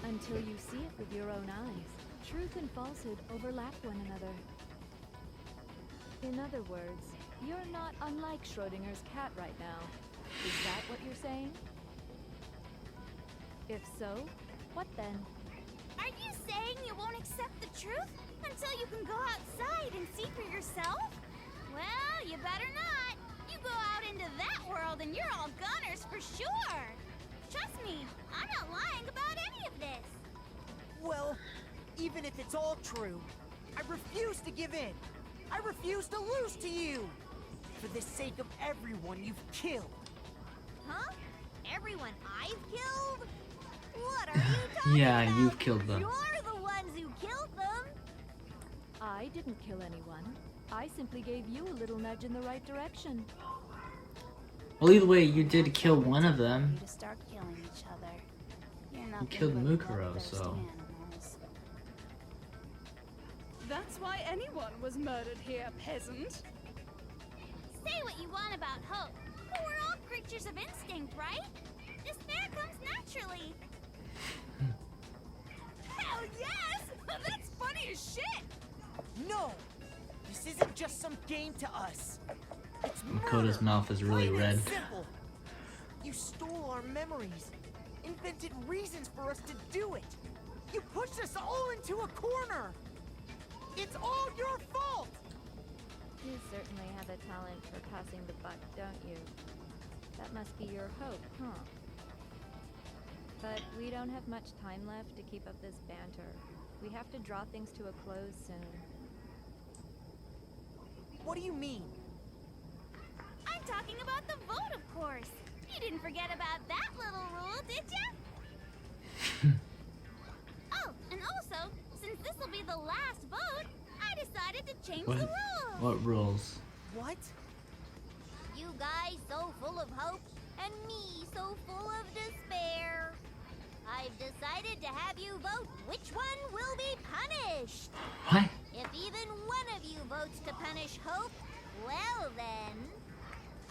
Until you see it with your own eyes. Truth and falsehood overlap one another. In other words, you're not unlike Schrodinger's cat right now. Is that what you're saying? If so, what then? Are you saying you won't accept the truth until you can go outside and see for yourself? Well, you better not. You go out into that world and you're all gunners for sure. Trust me, I'm not lying about any of this. Well, even if it's all true, I refuse to give in. I refuse to lose to you. For the sake of everyone you've killed. Huh? Everyone I've killed? What are you talking Yeah, about? you've killed them. You're the ones who killed them. I didn't kill anyone. I simply gave you a little nudge in the right direction. Well, either way, you did kill one of them. You to start killing each other. You're nothing killed but Mukuro, bloodthirsty so... animals. That's why anyone was murdered here, peasant. Say what you want about hope, but we're all creatures of instinct, right? Despair comes naturally. Hell yes! That's funny as shit! No! This isn't just some game to us. It's Makoto's murder, mouth is really plain red. and simple. You stole our memories, invented reasons for us to do it. You pushed us all into a corner. It's all your fault! You certainly have a talent for passing the buck, don't you? That must be your hope, huh? But we don't have much time left to keep up this banter. We have to draw things to a close soon. What do you mean? I'm talking about the vote, of course. You didn't forget about that little rule, did ya? Oh, and also, since this will be the last vote, I decided to change the rules. What rules? What? You guys so full of hope, and me so full of despair. I've decided to have you vote which one will be punished. What? If even one of you votes to punish Hope, well then,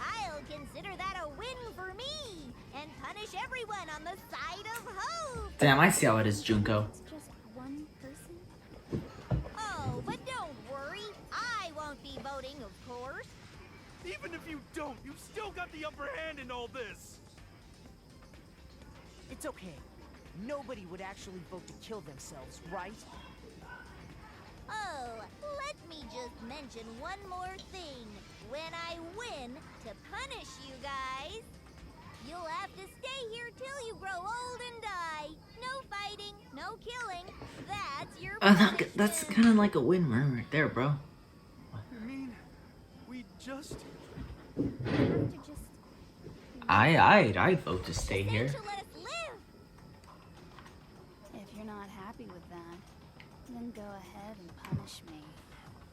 I'll consider that a win for me and punish everyone on the side of Hope. Damn, I see how it is, Junko. It's just one person? Oh, but don't worry, I won't be voting, of course. Even if you don't, you've still got the upper hand in all this. It's okay. Nobody would actually vote to kill themselves, right? Oh, let me just mention one more thing. When I win to punish you guys, you'll have to stay here till you grow old and die. No fighting, no killing. That's your punishment. That's kind of like a win right there, bro. You mean we just... You have to just... I'd vote to stay Then here. she'll let us live. If you're not happy with that, then go ahead and punish me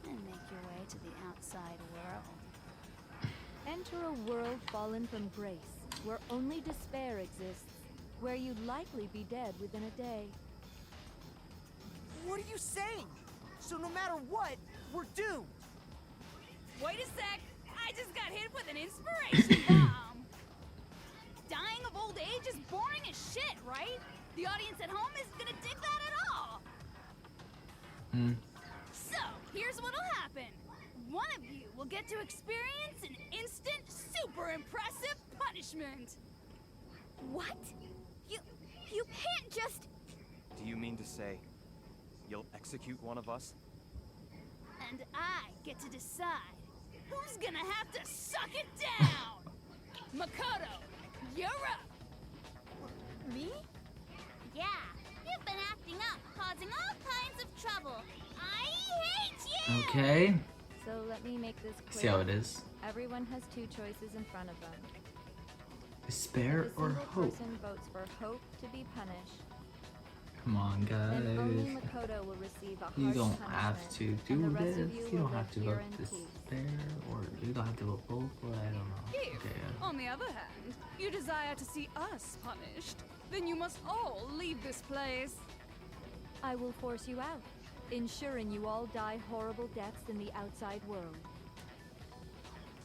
and make your way to the outside world. Enter a world fallen from grace, where only despair exists, where you'd likely be dead within a day. What are you saying? So no matter what, we're doomed. Wait a sec! I just got hit with an inspiration bomb! Dying of old age is boring as shit, right? The audience at home isn't gonna dig that at all! So, here's what'll happen. One of you will get to experience an instant, super impressive punishment! What? You can't just... Do you mean to say you'll execute one of us? And I get to decide who's gonna have to suck it down! Makoto, you're up! Me? Yeah, you've been acting up, causing all kinds of trouble. I hate you! Okay. So let me make this clear. See how it is. Everyone has two choices in front of them. Despair If a or single hope? person votes for hope to be punished, Come on, then only guys. Makoto will receive a harsh You don't punishment, have to and do the rest this. of you You will don't have live to here vote in peace. despair, or you don't have to vote both. Or I don't know. If, Okay. on the other hand, you desire to see us punished, then you must all leave this place. I will force you out, ensuring you all die horrible deaths in the outside world.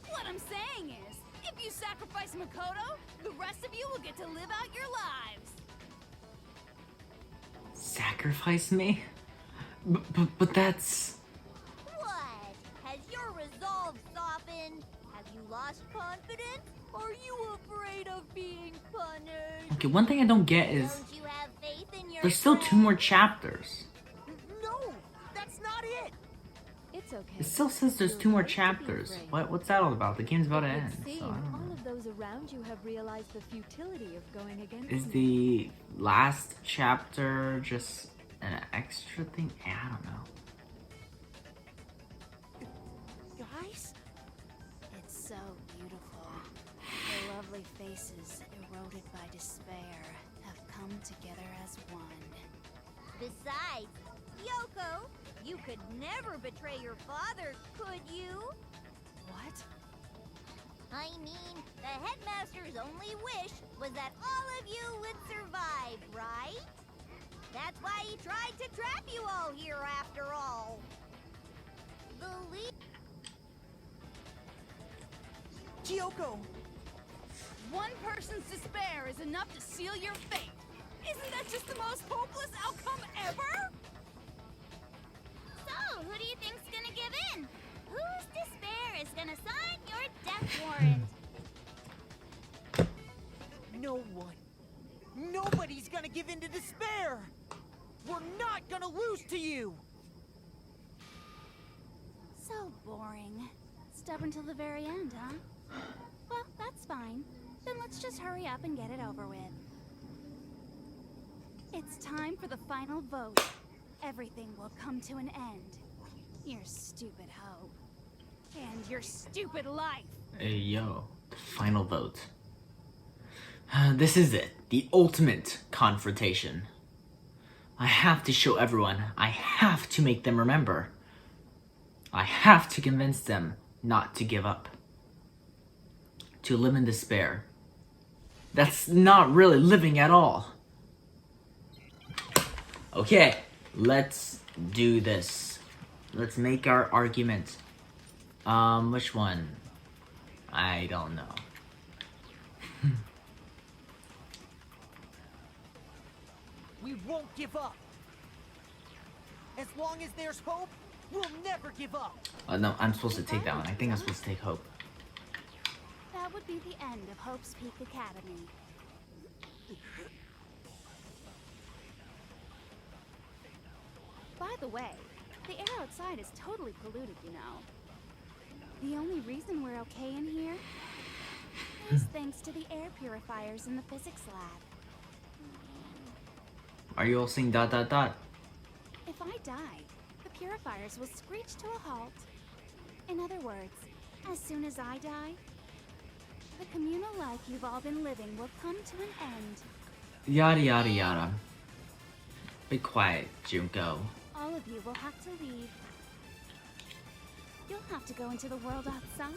What I'm saying is, if you sacrifice Makoto, the rest of you will get to live out your lives. Sacrifice me? But that's... What? Has your resolve softened? Have you lost confidence? Are you afraid of being punished? Okay, one thing I don't get is... Don't you have faith in your There's still 2 more chapters. No, that's not it. It's okay. It still says there's You're 2 more right to be chapters. brave. What's that all about? The game's about to It would end, seem so I don't all know. of those around you have realized the futility of going against Is me. the last chapter just an extra thing? I don't know. Guys? It's so beautiful. The lovely faces, eroded by despair, have come together as one. Besides, Yoko, you could never betray your father, could you? What? I mean, the headmaster's only wish was that all of you would survive, right? That's why he tried to trap you all here after all. Kyoko! One person's despair is enough to seal your fate. Isn't that just the most hopeless outcome ever? So, who do you think's gonna give in? Whose despair is gonna sign your death warrant? No one. Nobody's gonna give in to despair! We're not gonna lose to you! So boring. Stubborn till the very end, huh? Well, that's fine. Then let's just hurry up and get it over with. It's time for the final vote. Everything will come to an end. Your stupid hope. And your stupid life. Hey, yo. The final vote. This is it. The ultimate confrontation. I have to show everyone. I have to make them remember. I have to convince them not to give up. To live in despair. That's not really living at all. Okay, let's do this. Let's make our argument. Which one? I don't know. We won't give up. As long as there's hope, we'll never give up. No, I'm supposed to take that one. I think I'm supposed to take Hope. That would be the end of Hope's Peak Academy. By the way, the air outside is totally polluted, you know. The only reason we're okay in here is thanks to the air purifiers in the physics lab. Are you all saying dot dot dot? If I die, the purifiers will screech to a halt. In other words, as soon as I die, the communal life you've all been living will come to an end. Yada yada yada. Be quiet, Junko. All of you will have to leave. You'll have to go into the world outside,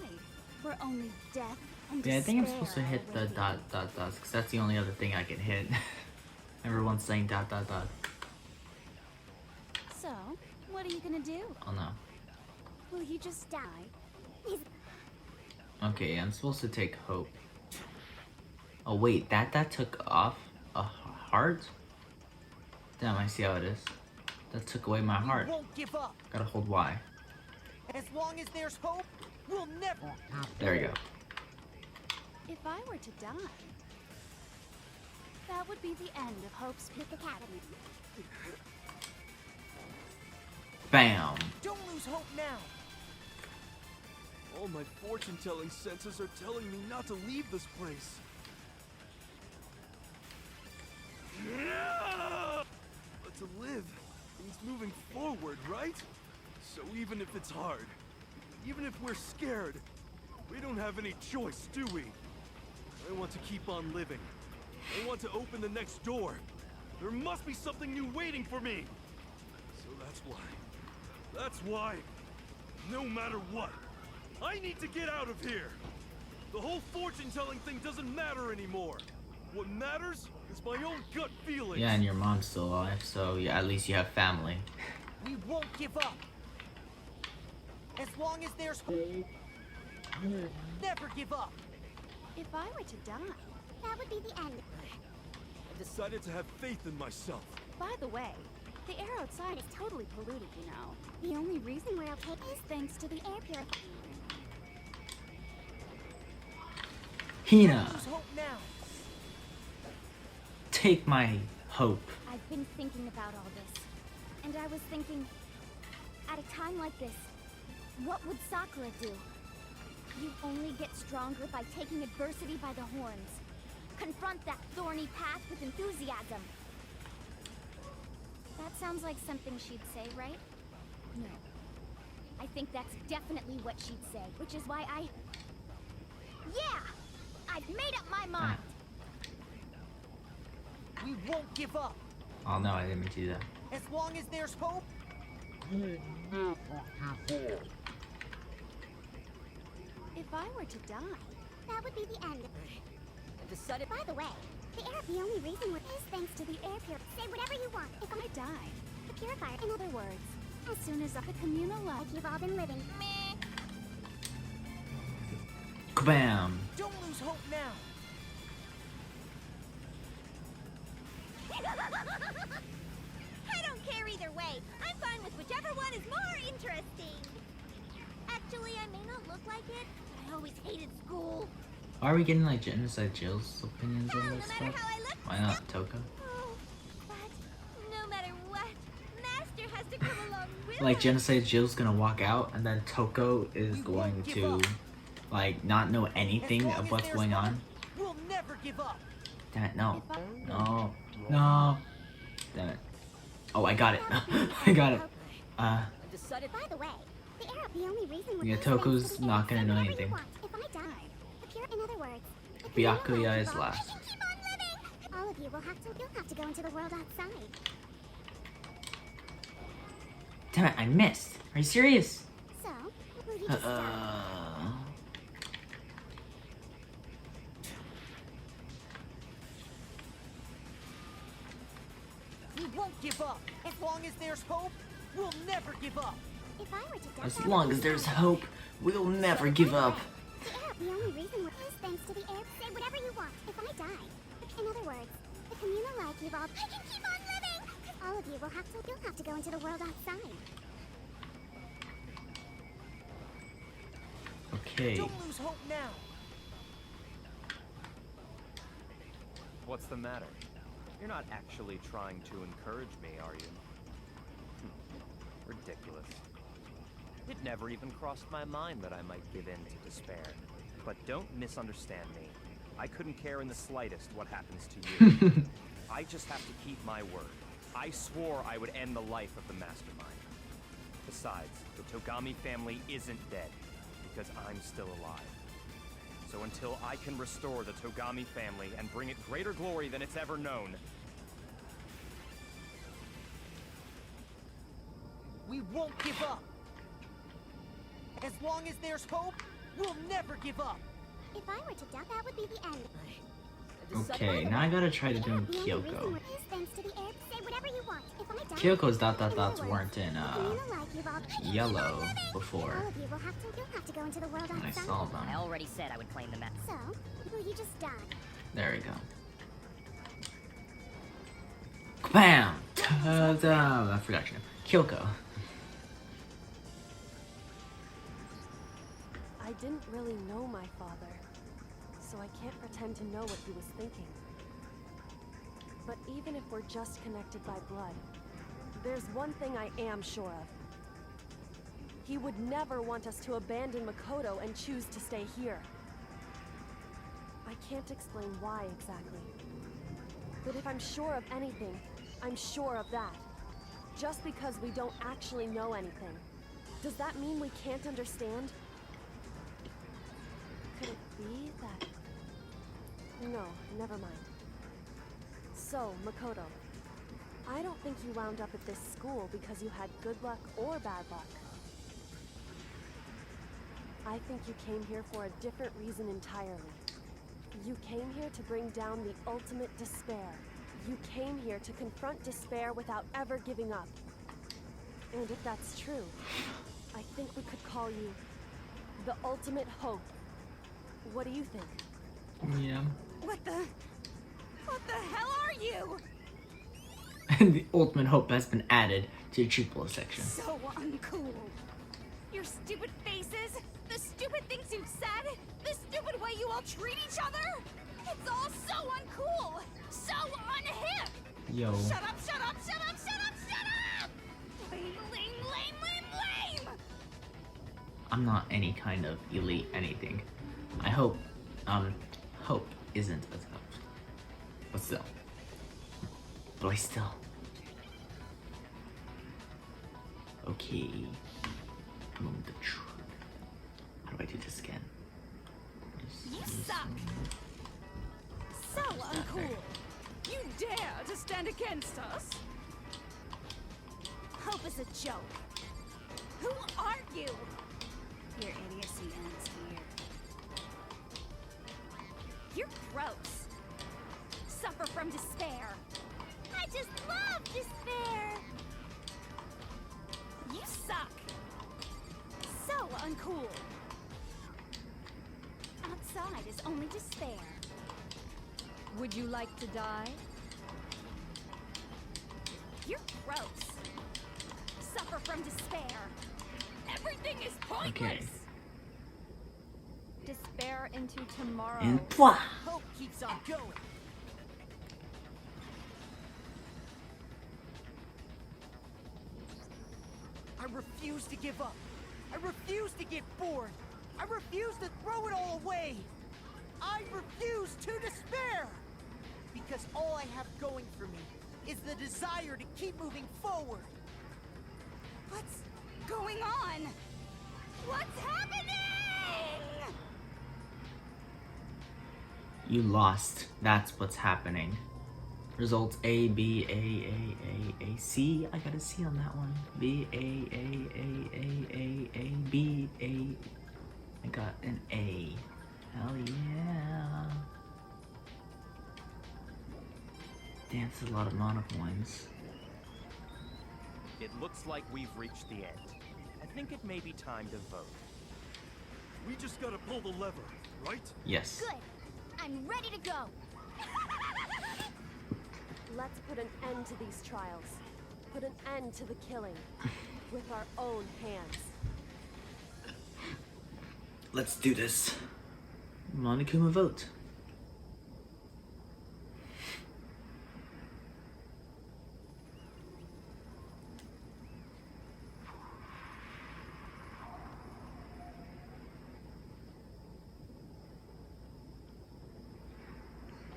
where only death and Yeah, I think I'm despair supposed to hit the are waiting. dot dot dots, because that's the only other thing I can hit. Everyone's saying dot dot dot. So, what are you gonna do? Oh no. Will you just die? Okay, I'm supposed to take Hope. Oh wait, that took off a heart? Damn, I see how it is. That took away my heart. We won't give up. Gotta hold Y. As long as there's hope, we'll never. There we go. If I were to die, that would be the end of Hope's Peak Academy. Bam! Don't lose hope now. All my fortune-telling senses are telling me not to leave this place. But to live means moving forward, right? So even if it's hard, even if we're scared, we don't have any choice, do we? I want to keep on living. I want to open the next door. There must be something new waiting for me. So that's why, no matter what, I need to get out of here. The whole fortune-telling thing doesn't matter anymore. What matters is my own gut feelings. Yeah, and your mom's still alive, so yeah, at least you have family. We won't give up. As long as there's hope, never give up. If I were to die, That would be the end. I decided to have faith in myself. by the way, the air outside is totally polluted, you know. The only reason we're okay is thanks to the air purifier. Hina, Don't lose hope now. take my hope. I've been thinking about all this. And I was thinking, at a time like this, what would Sakura do? You only get stronger by taking adversity by the horns. Confront that thorny path with enthusiasm. That sounds like something she'd say, right? No. I think that's definitely what she'd say, which is why Yeah! I've made up my mind! We won't give up. Oh no, I didn't mean to do that. As long as there's hope, If I were to die, That would be the end. I decided. By the way, the only reason we're is thanks to the air purifier. Say whatever you want. if I die, The purifier. in other words, as soon as the communal life Like you've all been living. Meh. Kabam! Don't lose hope now. I don't care either way. I'm fine with whichever one is more interesting. Actually, I may not look like it, but I always hated school. Are we getting like Genocide Jill's opinions Hell, on no this matter stuff? how I look, Why not Toko? Oh, but no matter what, Master has to come along with Like us. Genocide Jill's gonna walk out, and then Toko is We going won't give to up. like not know As anything long of as what's there's going hope, on. We'll never give up. Damn it! No, no, no! Damn it! Oh, I got it! I got it! Decided. By the way, the only reason we're Yeah, listening Toko's to the not gonna say know whatever anything. you want. If I die, in other words, if Byakuya you is evolve, last. I can keep on living. All of you will you'll have to go into the world outside. Damn it! I missed. Are you serious? So, will you just stop? We won't give up. As long as there's hope, we'll never give up. If I were to die, As long as there's hope, we'll never give up. The only reason we're is thanks to the air. Say whatever you want. If I die, in other words, the communal life evolved. I can keep on living. All of you you'll have to go into the world outside. Okay. Don't lose hope now. What's the matter? You're not actually trying to encourage me, are you? Ridiculous. It never even crossed my mind that I might give in to despair. But don't misunderstand me. I couldn't care in the slightest what happens to you. I just have to keep my word. I swore I would end the life of the Mastermind. Besides, the Togami family isn't dead, because I'm still alive. So until I can restore the Togami family and bring it greater glory than it's ever known, We won't give up. As long as there's hope, we'll never give up. If I were to die, that would be the end. Okay, now I gotta try to do The only reason Kyoko. we're is thanks to the air. Say whatever you want. If I die, Kyoko's dot in other dots words, weren't in the communal life evolved. I can keep yellow on living. before All of you you'll have to go into the world when I outside. saw them. I already said I would claim the map. So, will you just die? There we go. Bam! Ta-da! I forgot your name. Kyoko. I didn't really know my father, so I can't pretend to know what he was thinking. But even if we're just connected by blood, there's one thing I am sure of. He would never want us to abandon Makoto and choose to stay here. I can't explain why exactly. But if I'm sure of anything, I'm sure of that. Just because we don't actually know anything, does that mean we can't understand? Could it be that... No, never mind. So, Makoto, I don't think you wound up at this school because you had good luck or bad luck. I think you came here for a different reason entirely. You came here to bring down the ultimate despair. You came here to confront despair without ever giving up. And if that's true, I think we could call you the ultimate hope. What do you think? Yeah. What the hell are you? And the ultimate hope has been added to the Chupla section. So uncool. Your stupid faces, the stupid things you've said, the stupid way you all treat each other. It's all so uncool, so unhip. Yo. Shut up, shut up, shut up, shut up, shut up! Lame, lame, lame, lame, lame! I'm not any kind of elite anything. I hope, hope isn't a tough. But still. But I still. Okay. Moment of truth. How do I do this again? You suck! So uncool! You dare to stand against us? Hope is a joke. Who are you? Your idiocy ends here. You're gross. Suffer from despair. I just love despair. You suck. So uncool. inside is only despair. Would you like to die? You're gross. Suffer from despair. Everything is pointless. Okay. Despair into tomorrow. And pwah! Hope keeps on going. I refuse to give up. I refuse to get bored. I refuse to throw it all away. I refuse to despair. Because all I have going for me is the desire to keep moving forward. What's going on? What's happening? You lost. That's what's happening. Results A, B, A, C. I got a C on that one. B, A, B, A. I got an A. Hell yeah. Damn, that's a lot of mana points. It looks like we've reached the end. I think it may be time to vote. We just gotta pull the lever, right? Yes. Good. I'm ready to go. Let's put an end to these trials. Put an end to the killing. With our own hands. Let's do this. Monokuma vote.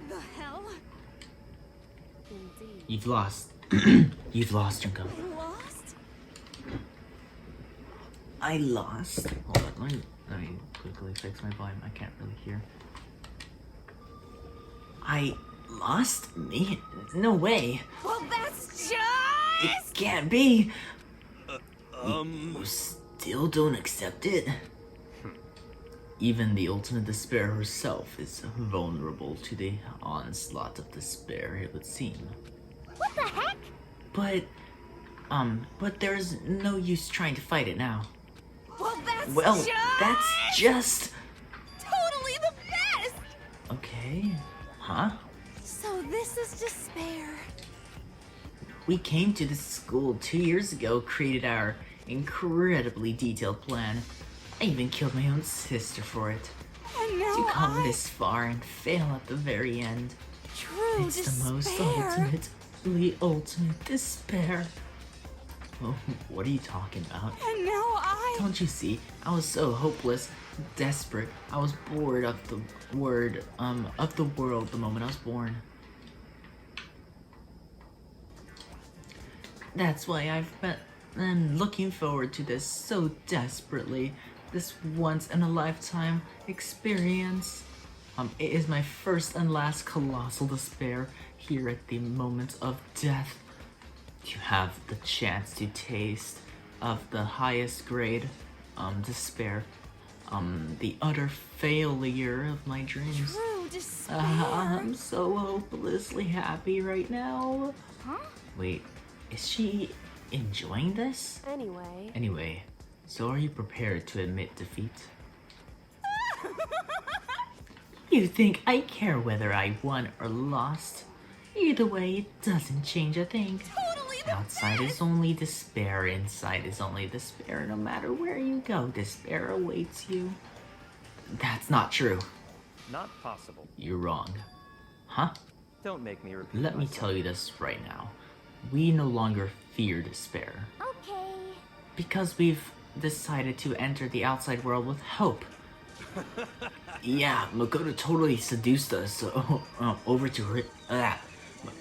The hell? Indeed. You've lost. You've lost, Junko. I lost? I lost. Hold on, let me quickly fix my volume. I can't really hear. I lost? Me? No way. Well, that's It just... can't be. You still don't accept it? Even the ultimate despair herself is vulnerable to the onslaught of despair, it would seem. What the heck? But there's no use trying to fight it now. Well, That's just... totally the best! Okay. Huh? So this is despair. We came to this school 2 years ago, created our incredibly detailed plan. I even killed my own sister for it. And now To come I... this far and fail at the very end. True It's despair. the most ultimate despair. Oh, what are you talking about? And now I... Don't you see? I was so hopeless, desperate. I was bored of the world the moment I was born. That's why I've been looking forward to this so desperately. This once in a lifetime experience. It is my first and last colossal despair here at the moment of death. You have the chance to taste of the highest grade despair. The utter failure of my dreams. True despair. I'm so hopelessly happy right now. Huh? Wait, is she enjoying this? Anyway, So are you prepared to admit defeat? You think I care whether I won or lost? Either way, it doesn't change a thing. Totally the Outside is only despair, inside is only despair. No matter where you go, despair awaits you. That's not true. Not possible. You're wrong. Huh? Don't make me repeat Let me myself. tell you this right now. We no longer fear despair. Okay. Because we've decided to enter the outside world with hope. Yeah, Makoto totally seduced us over to her.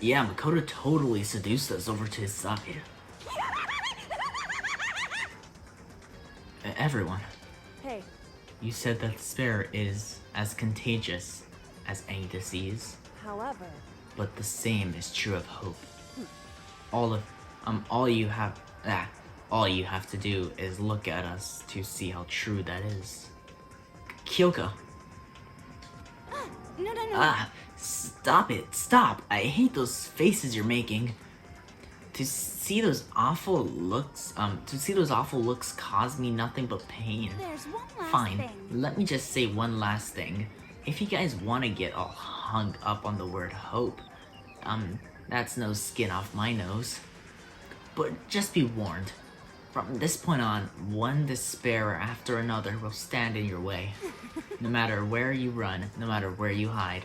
Yeah, Makoto totally seduced us over to his side. Everyone, hey, you said that despair is as contagious as any disease, however, but the same is true of hope. All you have to do is look at us to see how true that is. Kyoka. No. Stop it. Stop. I hate those faces you're making. To see those awful looks cause me nothing but pain. There's one last Fine. thing. Let me just say one last thing. if you guys want to get all hung up on the word hope, that's no skin off my nose. But just be warned, from this point on, one despair after another will stand in your way. No matter where you run, no matter where you hide.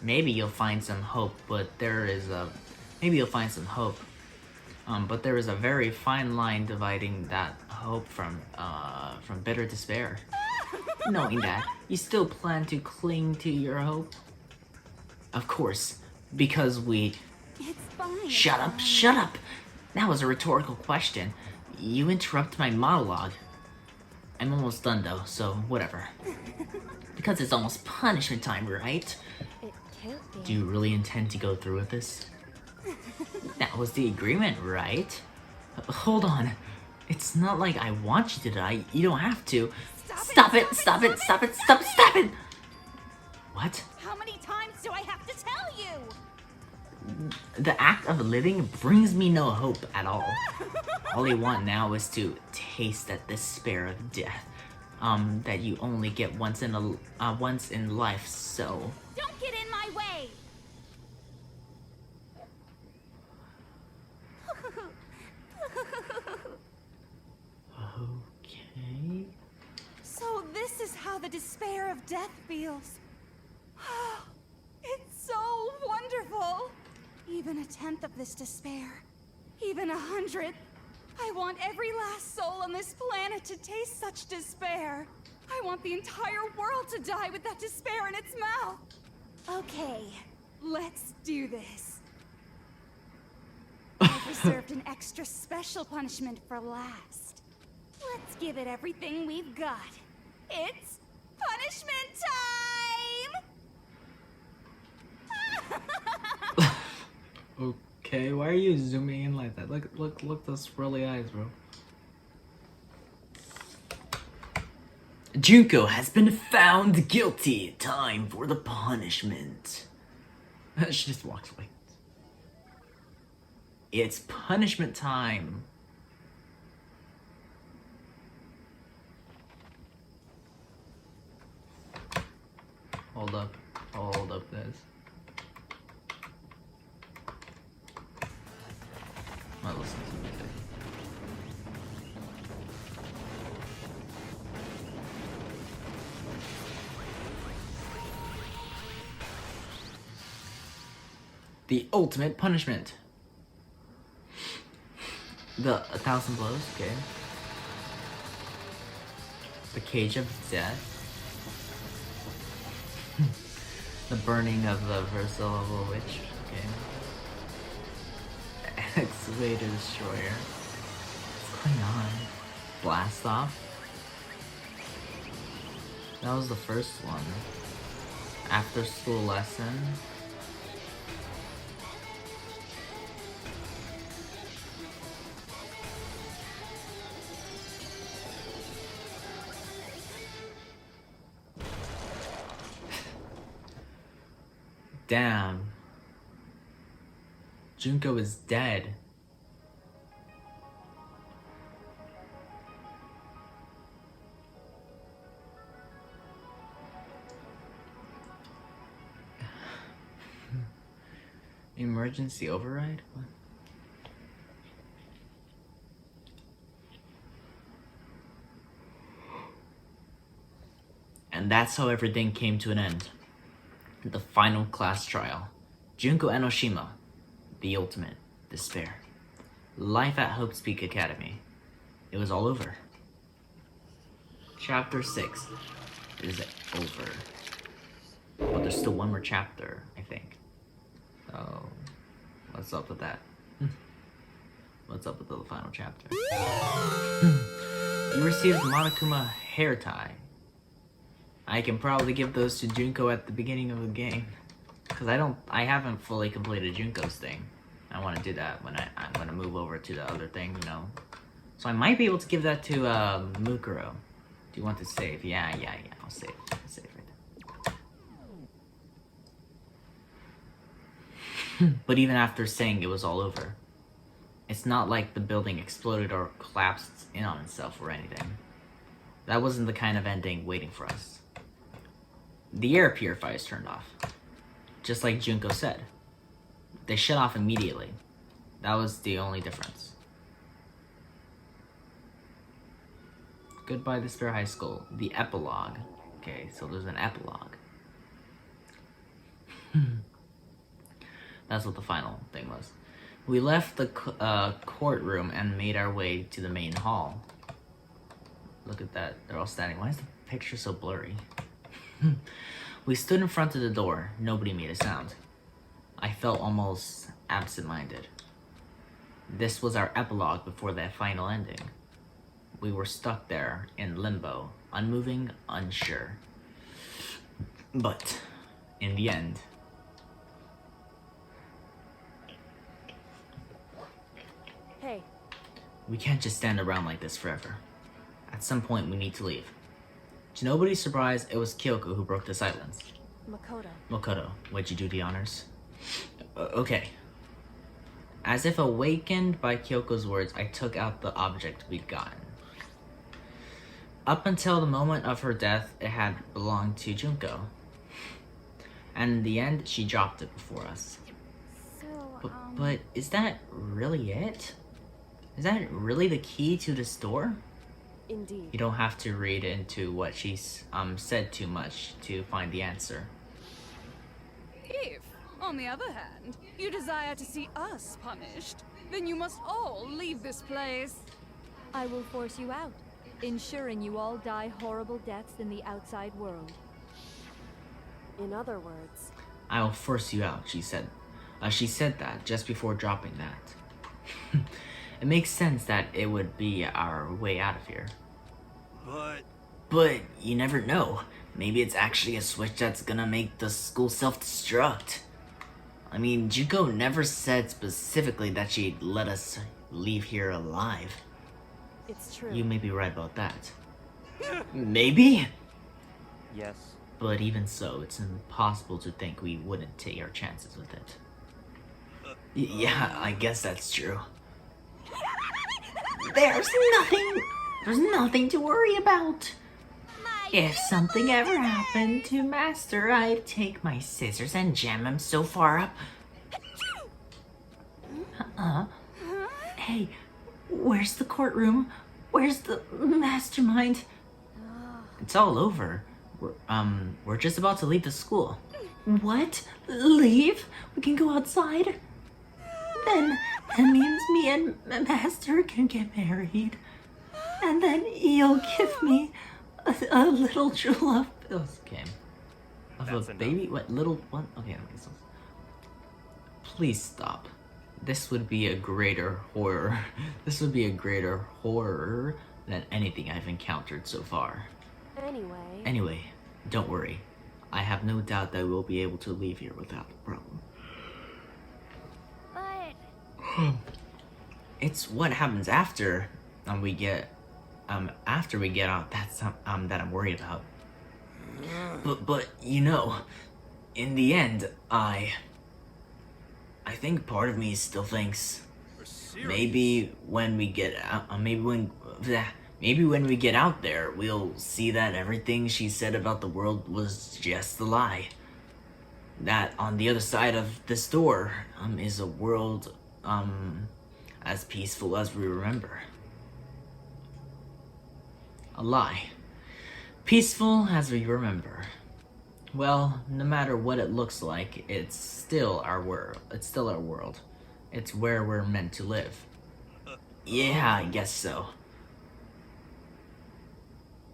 Maybe you'll find some hope, but there is a very fine line dividing that hope from bitter despair. Knowing that, you still plan to cling to your hope? Of course, because we... It's fine. Shut up, shut up! That was a rhetorical question. You interrupt my monologue. I'm almost done though, so whatever. Because it's almost punishment time, right? It can't be. Do you really intend to go through with this? That was the agreement, right? Hold on. It's not like I want you to die. You don't have to. Stop it! What? How many times do I have to tell you? The act of living brings me no hope at all. All I want now is to taste that despair of death. That you only get once in life, so... Don't get in my way! Okay... So this is how the despair of death feels. It's so wonderful! Even a tenth of this despair, even 100th. I want every last soul on this planet to taste such despair. I want the entire world to die with that despair in its mouth. Okay, let's do this. I've reserved an extra special punishment for last. Let's give it everything we've got. It's punishment time! Okay, why are you zooming in like that? Look those swirly eyes, bro. Junko has been found guilty. Time for the punishment. She just walks away. It's punishment time. Hold up, guys. I'm not listening to music. The ultimate punishment. The 1,000 blows, okay. The cage of death. The burning of the Versalable Witch, okay. Excavator Destroyer. What's going on? Blast Off? That was the first one. After School Lesson. Damn. Junko is dead. Emergency override? What? And that's how everything came to an end. The final class trial. Junko Enoshima. The ultimate despair. Life at Hope's Peak Academy. It was all over. Chapter 6 is over. But there's still one more chapter, I think. So, what's up with that? What's up with the final chapter? You received Monokuma hair tie. I can probably give those to Junko at the beginning of the game. Because I haven't fully completed Junko's thing. I want to do that when I'm going to move over to the other thing, you know. So I might be able to give that to Mukuro. Do you want to save? Yeah, I'll save. I'll save right. But even after saying it was all over, it's not like the building exploded or collapsed in on itself or anything. That wasn't the kind of ending waiting for us. the air purifiers turned off. Just like Junko said. They shut off immediately. That was the only difference. Goodbye Despair High School. The epilogue. Okay, so there's an epilogue. That's what the final thing was. We left the courtroom and made our way to the main hall. Look at that. They're all standing. Why is the picture so blurry? We stood in front of the door. Nobody made a sound. I felt almost absent-minded. This was our epilogue before that final ending. We were stuck there in limbo, unmoving, unsure. But in the end, Hey, we can't just stand around like this forever. At some point, we need to leave. To nobody's surprise, it was Kyoko who broke the silence. Makoto, what'd you do the honors? Okay. As if awakened by Kyoko's words, I took out the object we'd gotten. Up until the moment of her death, it had belonged to Junko. And in the end, she dropped it before us. So, But is that really it? Is that really the key to this door? indeed. You don't have to read into what she's said too much to find the answer. If, on the other hand, you desire to see us punished, then you must all leave this place. I will force you out, ensuring you all die horrible deaths in the outside world. In other words, I will force you out, she said. She said that just before dropping that. It makes sense that it would be our way out of here. But you never know. Maybe it's actually a switch that's gonna make the school self-destruct. I mean, Junko never said specifically that she'd let us leave here alive. it's true. You may be right about that. Maybe? Yes. But even so, it's impossible to think we wouldn't take our chances with it. Yeah, I guess that's true. There's nothing to worry about. If something ever happened to Master, I'd take my scissors and jam him so far up. Hey, where's the courtroom? Where's the mastermind? It's all over. We're just about to leave the school. What? Leave? We can go outside? Then that means me and Master can get married. And then he'll give me a little jewel of That's a enough. baby? What, little one? Okay, please stop. This would be a greater horror. This would be a greater horror than anything I've encountered so far. Anyway, don't worry. I have no doubt that we'll be able to leave here without a problem. but It's what happens after we get out that's that I'm worried about. But you know, in the end, I think part of me still thinks maybe when we get out, maybe when we get out there, we'll see that everything she said about the world was just a lie. That on the other side of this door is a world as peaceful as we remember. A lie. Peaceful as we remember. Well, no matter what it looks like, it's still our world. It's still our world. It's where we're meant to live. Yeah, I guess so.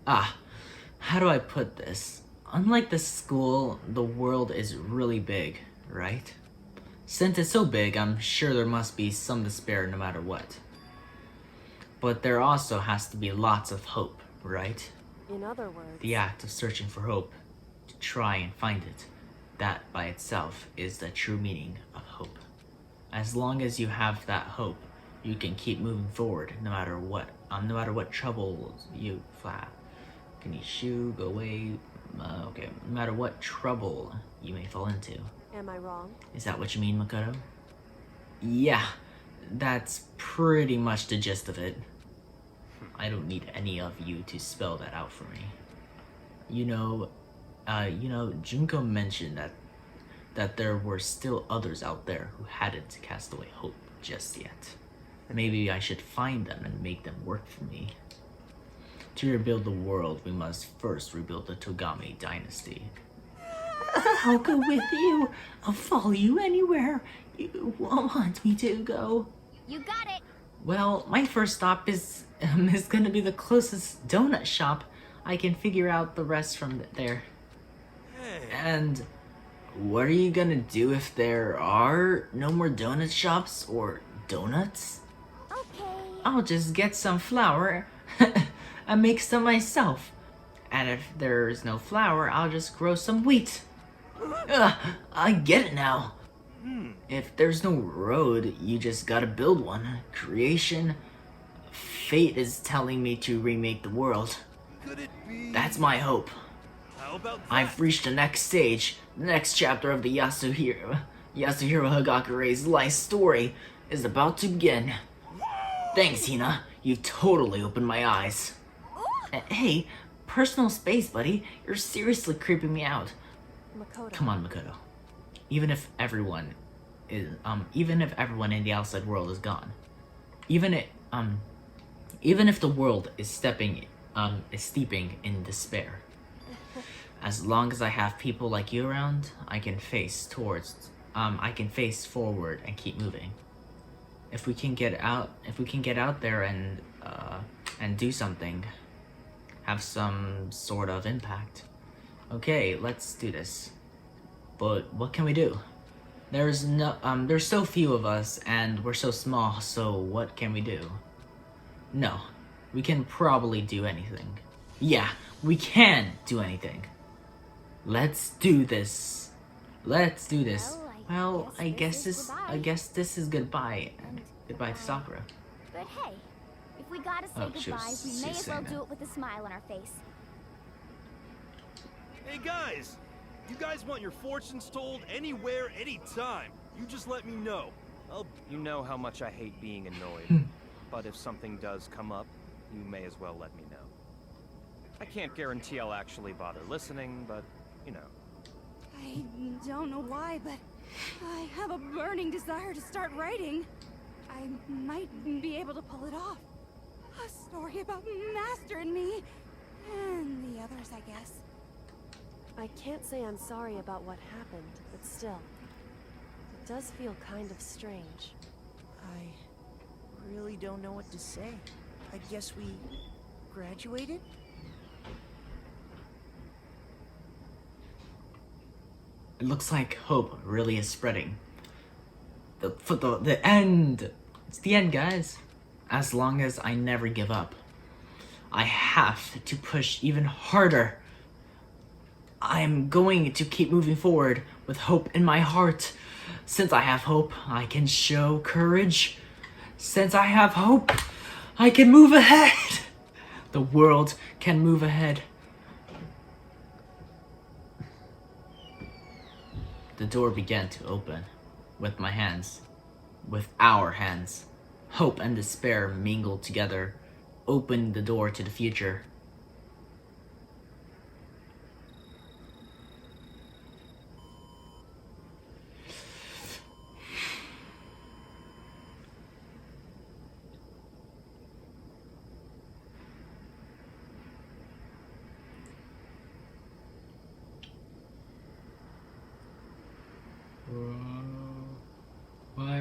How do I put this? Unlike the school, the world is really big, right? Since it's so big, I'm sure there must be some despair no matter what. But there also has to be lots of hope, right? In other words, The act of searching for hope, to try and find it, that by itself is the true meaning of hope. As long as you have that hope, you can keep moving forward no matter what troubles you flat. Can you shoo, go away? Okay, no matter what trouble you may fall into. am I wrong? Is that what you mean, Makoto? Yeah, that's pretty much the gist of it. I don't need any of you to spell that out for me. You know, you know, Junko mentioned that there were still others out there who hadn't cast away hope just yet. Maybe I should find them and make them work for me. To rebuild the world, we must first rebuild the Togami dynasty. I'll go with you. I'll follow you anywhere you want me to go. You got it. Well, my first stop is gonna be the closest donut shop. I can figure out the rest from there. Hey. And what are you gonna do if there are no more donut shops or donuts? Okay. I'll just get some flour and make some myself. And if there's no flour, I'll just grow some wheat. I get it now. If there's no road, you just gotta build one. Creation, fate is telling me to remake the world. Could it be? That's my hope. How about that? I've reached the next stage. The next chapter of the Yasuhiro Hagakure's life story is about to begin. Thanks, Hina. You've totally opened my eyes. Hey, personal space, buddy. You're seriously creeping me out. Makoto. Come on, Makoto. Even if everyone in the outside world is gone, even if the world is steeping in despair, as long as I have people like you around, I can face forward and keep moving. If we can get out there and do something, have some sort of impact. Okay, let's do this. But what can we do? There's so few of us and we're so small, so what can we do? No, we can probably do anything. Yeah, we can do anything. Let's do this. Let's do this. Well, I guess this is goodbye. And goodbye to Sakura. But hey, if we gotta say goodbyes, we may as well do it with a smile on our face. Hey guys! You guys want your fortunes told anywhere, anytime. You just let me know. You know how much I hate being annoyed. But if something does come up, you may as well let me know. I can't guarantee I'll actually bother listening, but, you know. I don't know why, but I have a burning desire to start writing. I might be able to pull it off. A story about Master and me, and the others, I guess. I can't say I'm sorry about what happened, but still, it does feel kind of strange. I really don't know what to say. I guess we graduated? It looks like hope really is spreading. The end. It's the end, guys. As long as I never give up, I have to push even harder. I'm going to keep moving forward with hope in my heart. Since I have hope, I can show courage. Since I have hope, I can move ahead. The world can move ahead. The door began to open with my hands, with our hands. Hope and despair mingled together, opened the door to the future.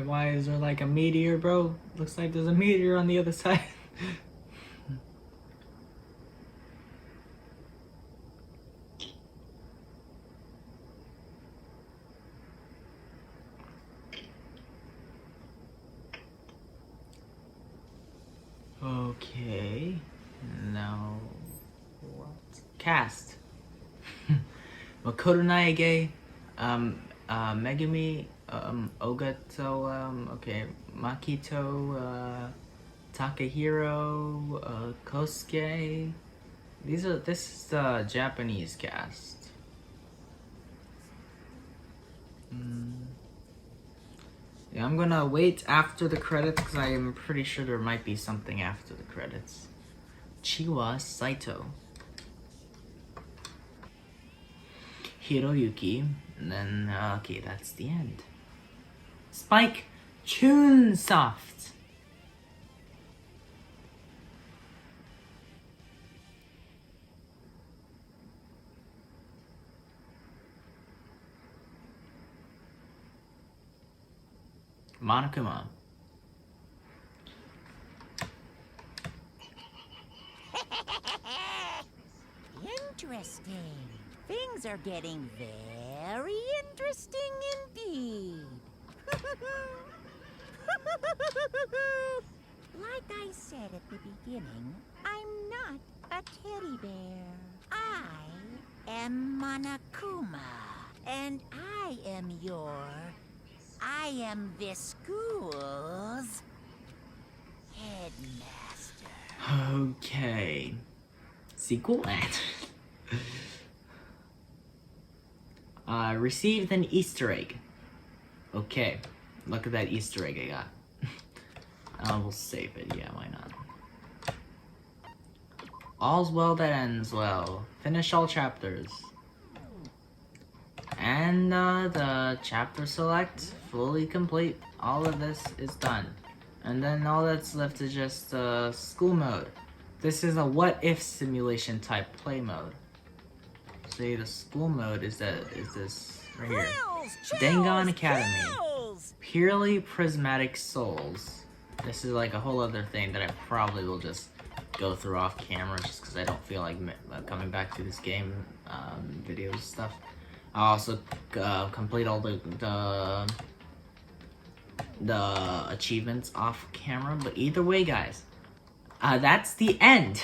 Why is there like a meteor, bro? Looks like there's a meteor on the other side. Okay. Now what? Cast. Makoto Naege, Megumi, Ogato, okay, Makito, Takahiro, Kosuke. This is the Japanese cast. Yeah, I'm gonna wait after the credits because I am pretty sure there might be something after the credits. Chiwa Saito. Hiroyuki, and then, okay, that's the end. Spike Chunsoft. Monokuma. Interesting. Things are getting very interesting indeed. Like I said at the beginning, I'm not a teddy bear. I am Monokuma, and I am this school's headmaster. Okay. Sequel and received an Easter egg. Okay, look at that Easter egg I got. We'll save it. Yeah, why not? All's well that ends well. Finish all chapters. And the chapter select fully complete. All of this is done. And then all that's left is just school mode. This is a what if simulation type play mode. See, the school mode is this right here. Dangan Academy. Purely prismatic souls. This is like a whole other thing that I probably will just go through off camera just because I don't feel like coming back to this game videos stuff. I also complete all the achievements off camera, but either way, guys, that's the end.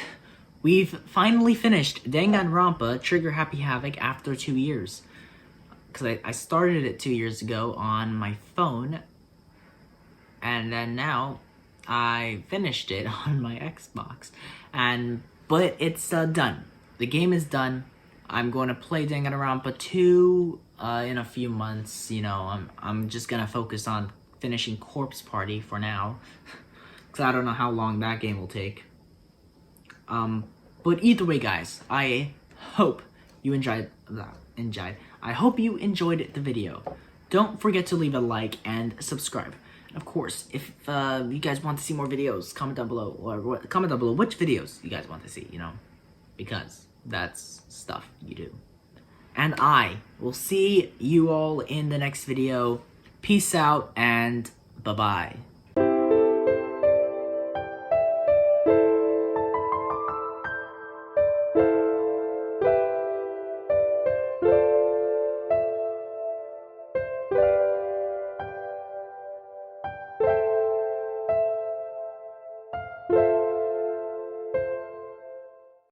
We've finally finished Danganronpa Trigger Happy Havoc after 2 years. Because I started it 2 years ago on my phone, and then now I finished it on my Xbox. But it's done. The game is done. I'm going to play Danganronpa 2 in a few months. You know, I'm just gonna focus on finishing Corpse Party for now, because I don't know how long that game will take. But either way, guys, I hope you enjoyed. I hope you enjoyed the video. Don't forget to leave a like and subscribe. Of course, if you guys want to see more videos, comment down below, or comment down below which videos you guys want to see, you know, because that's stuff you do. And I will see you all in the next video. Peace out and bye-bye.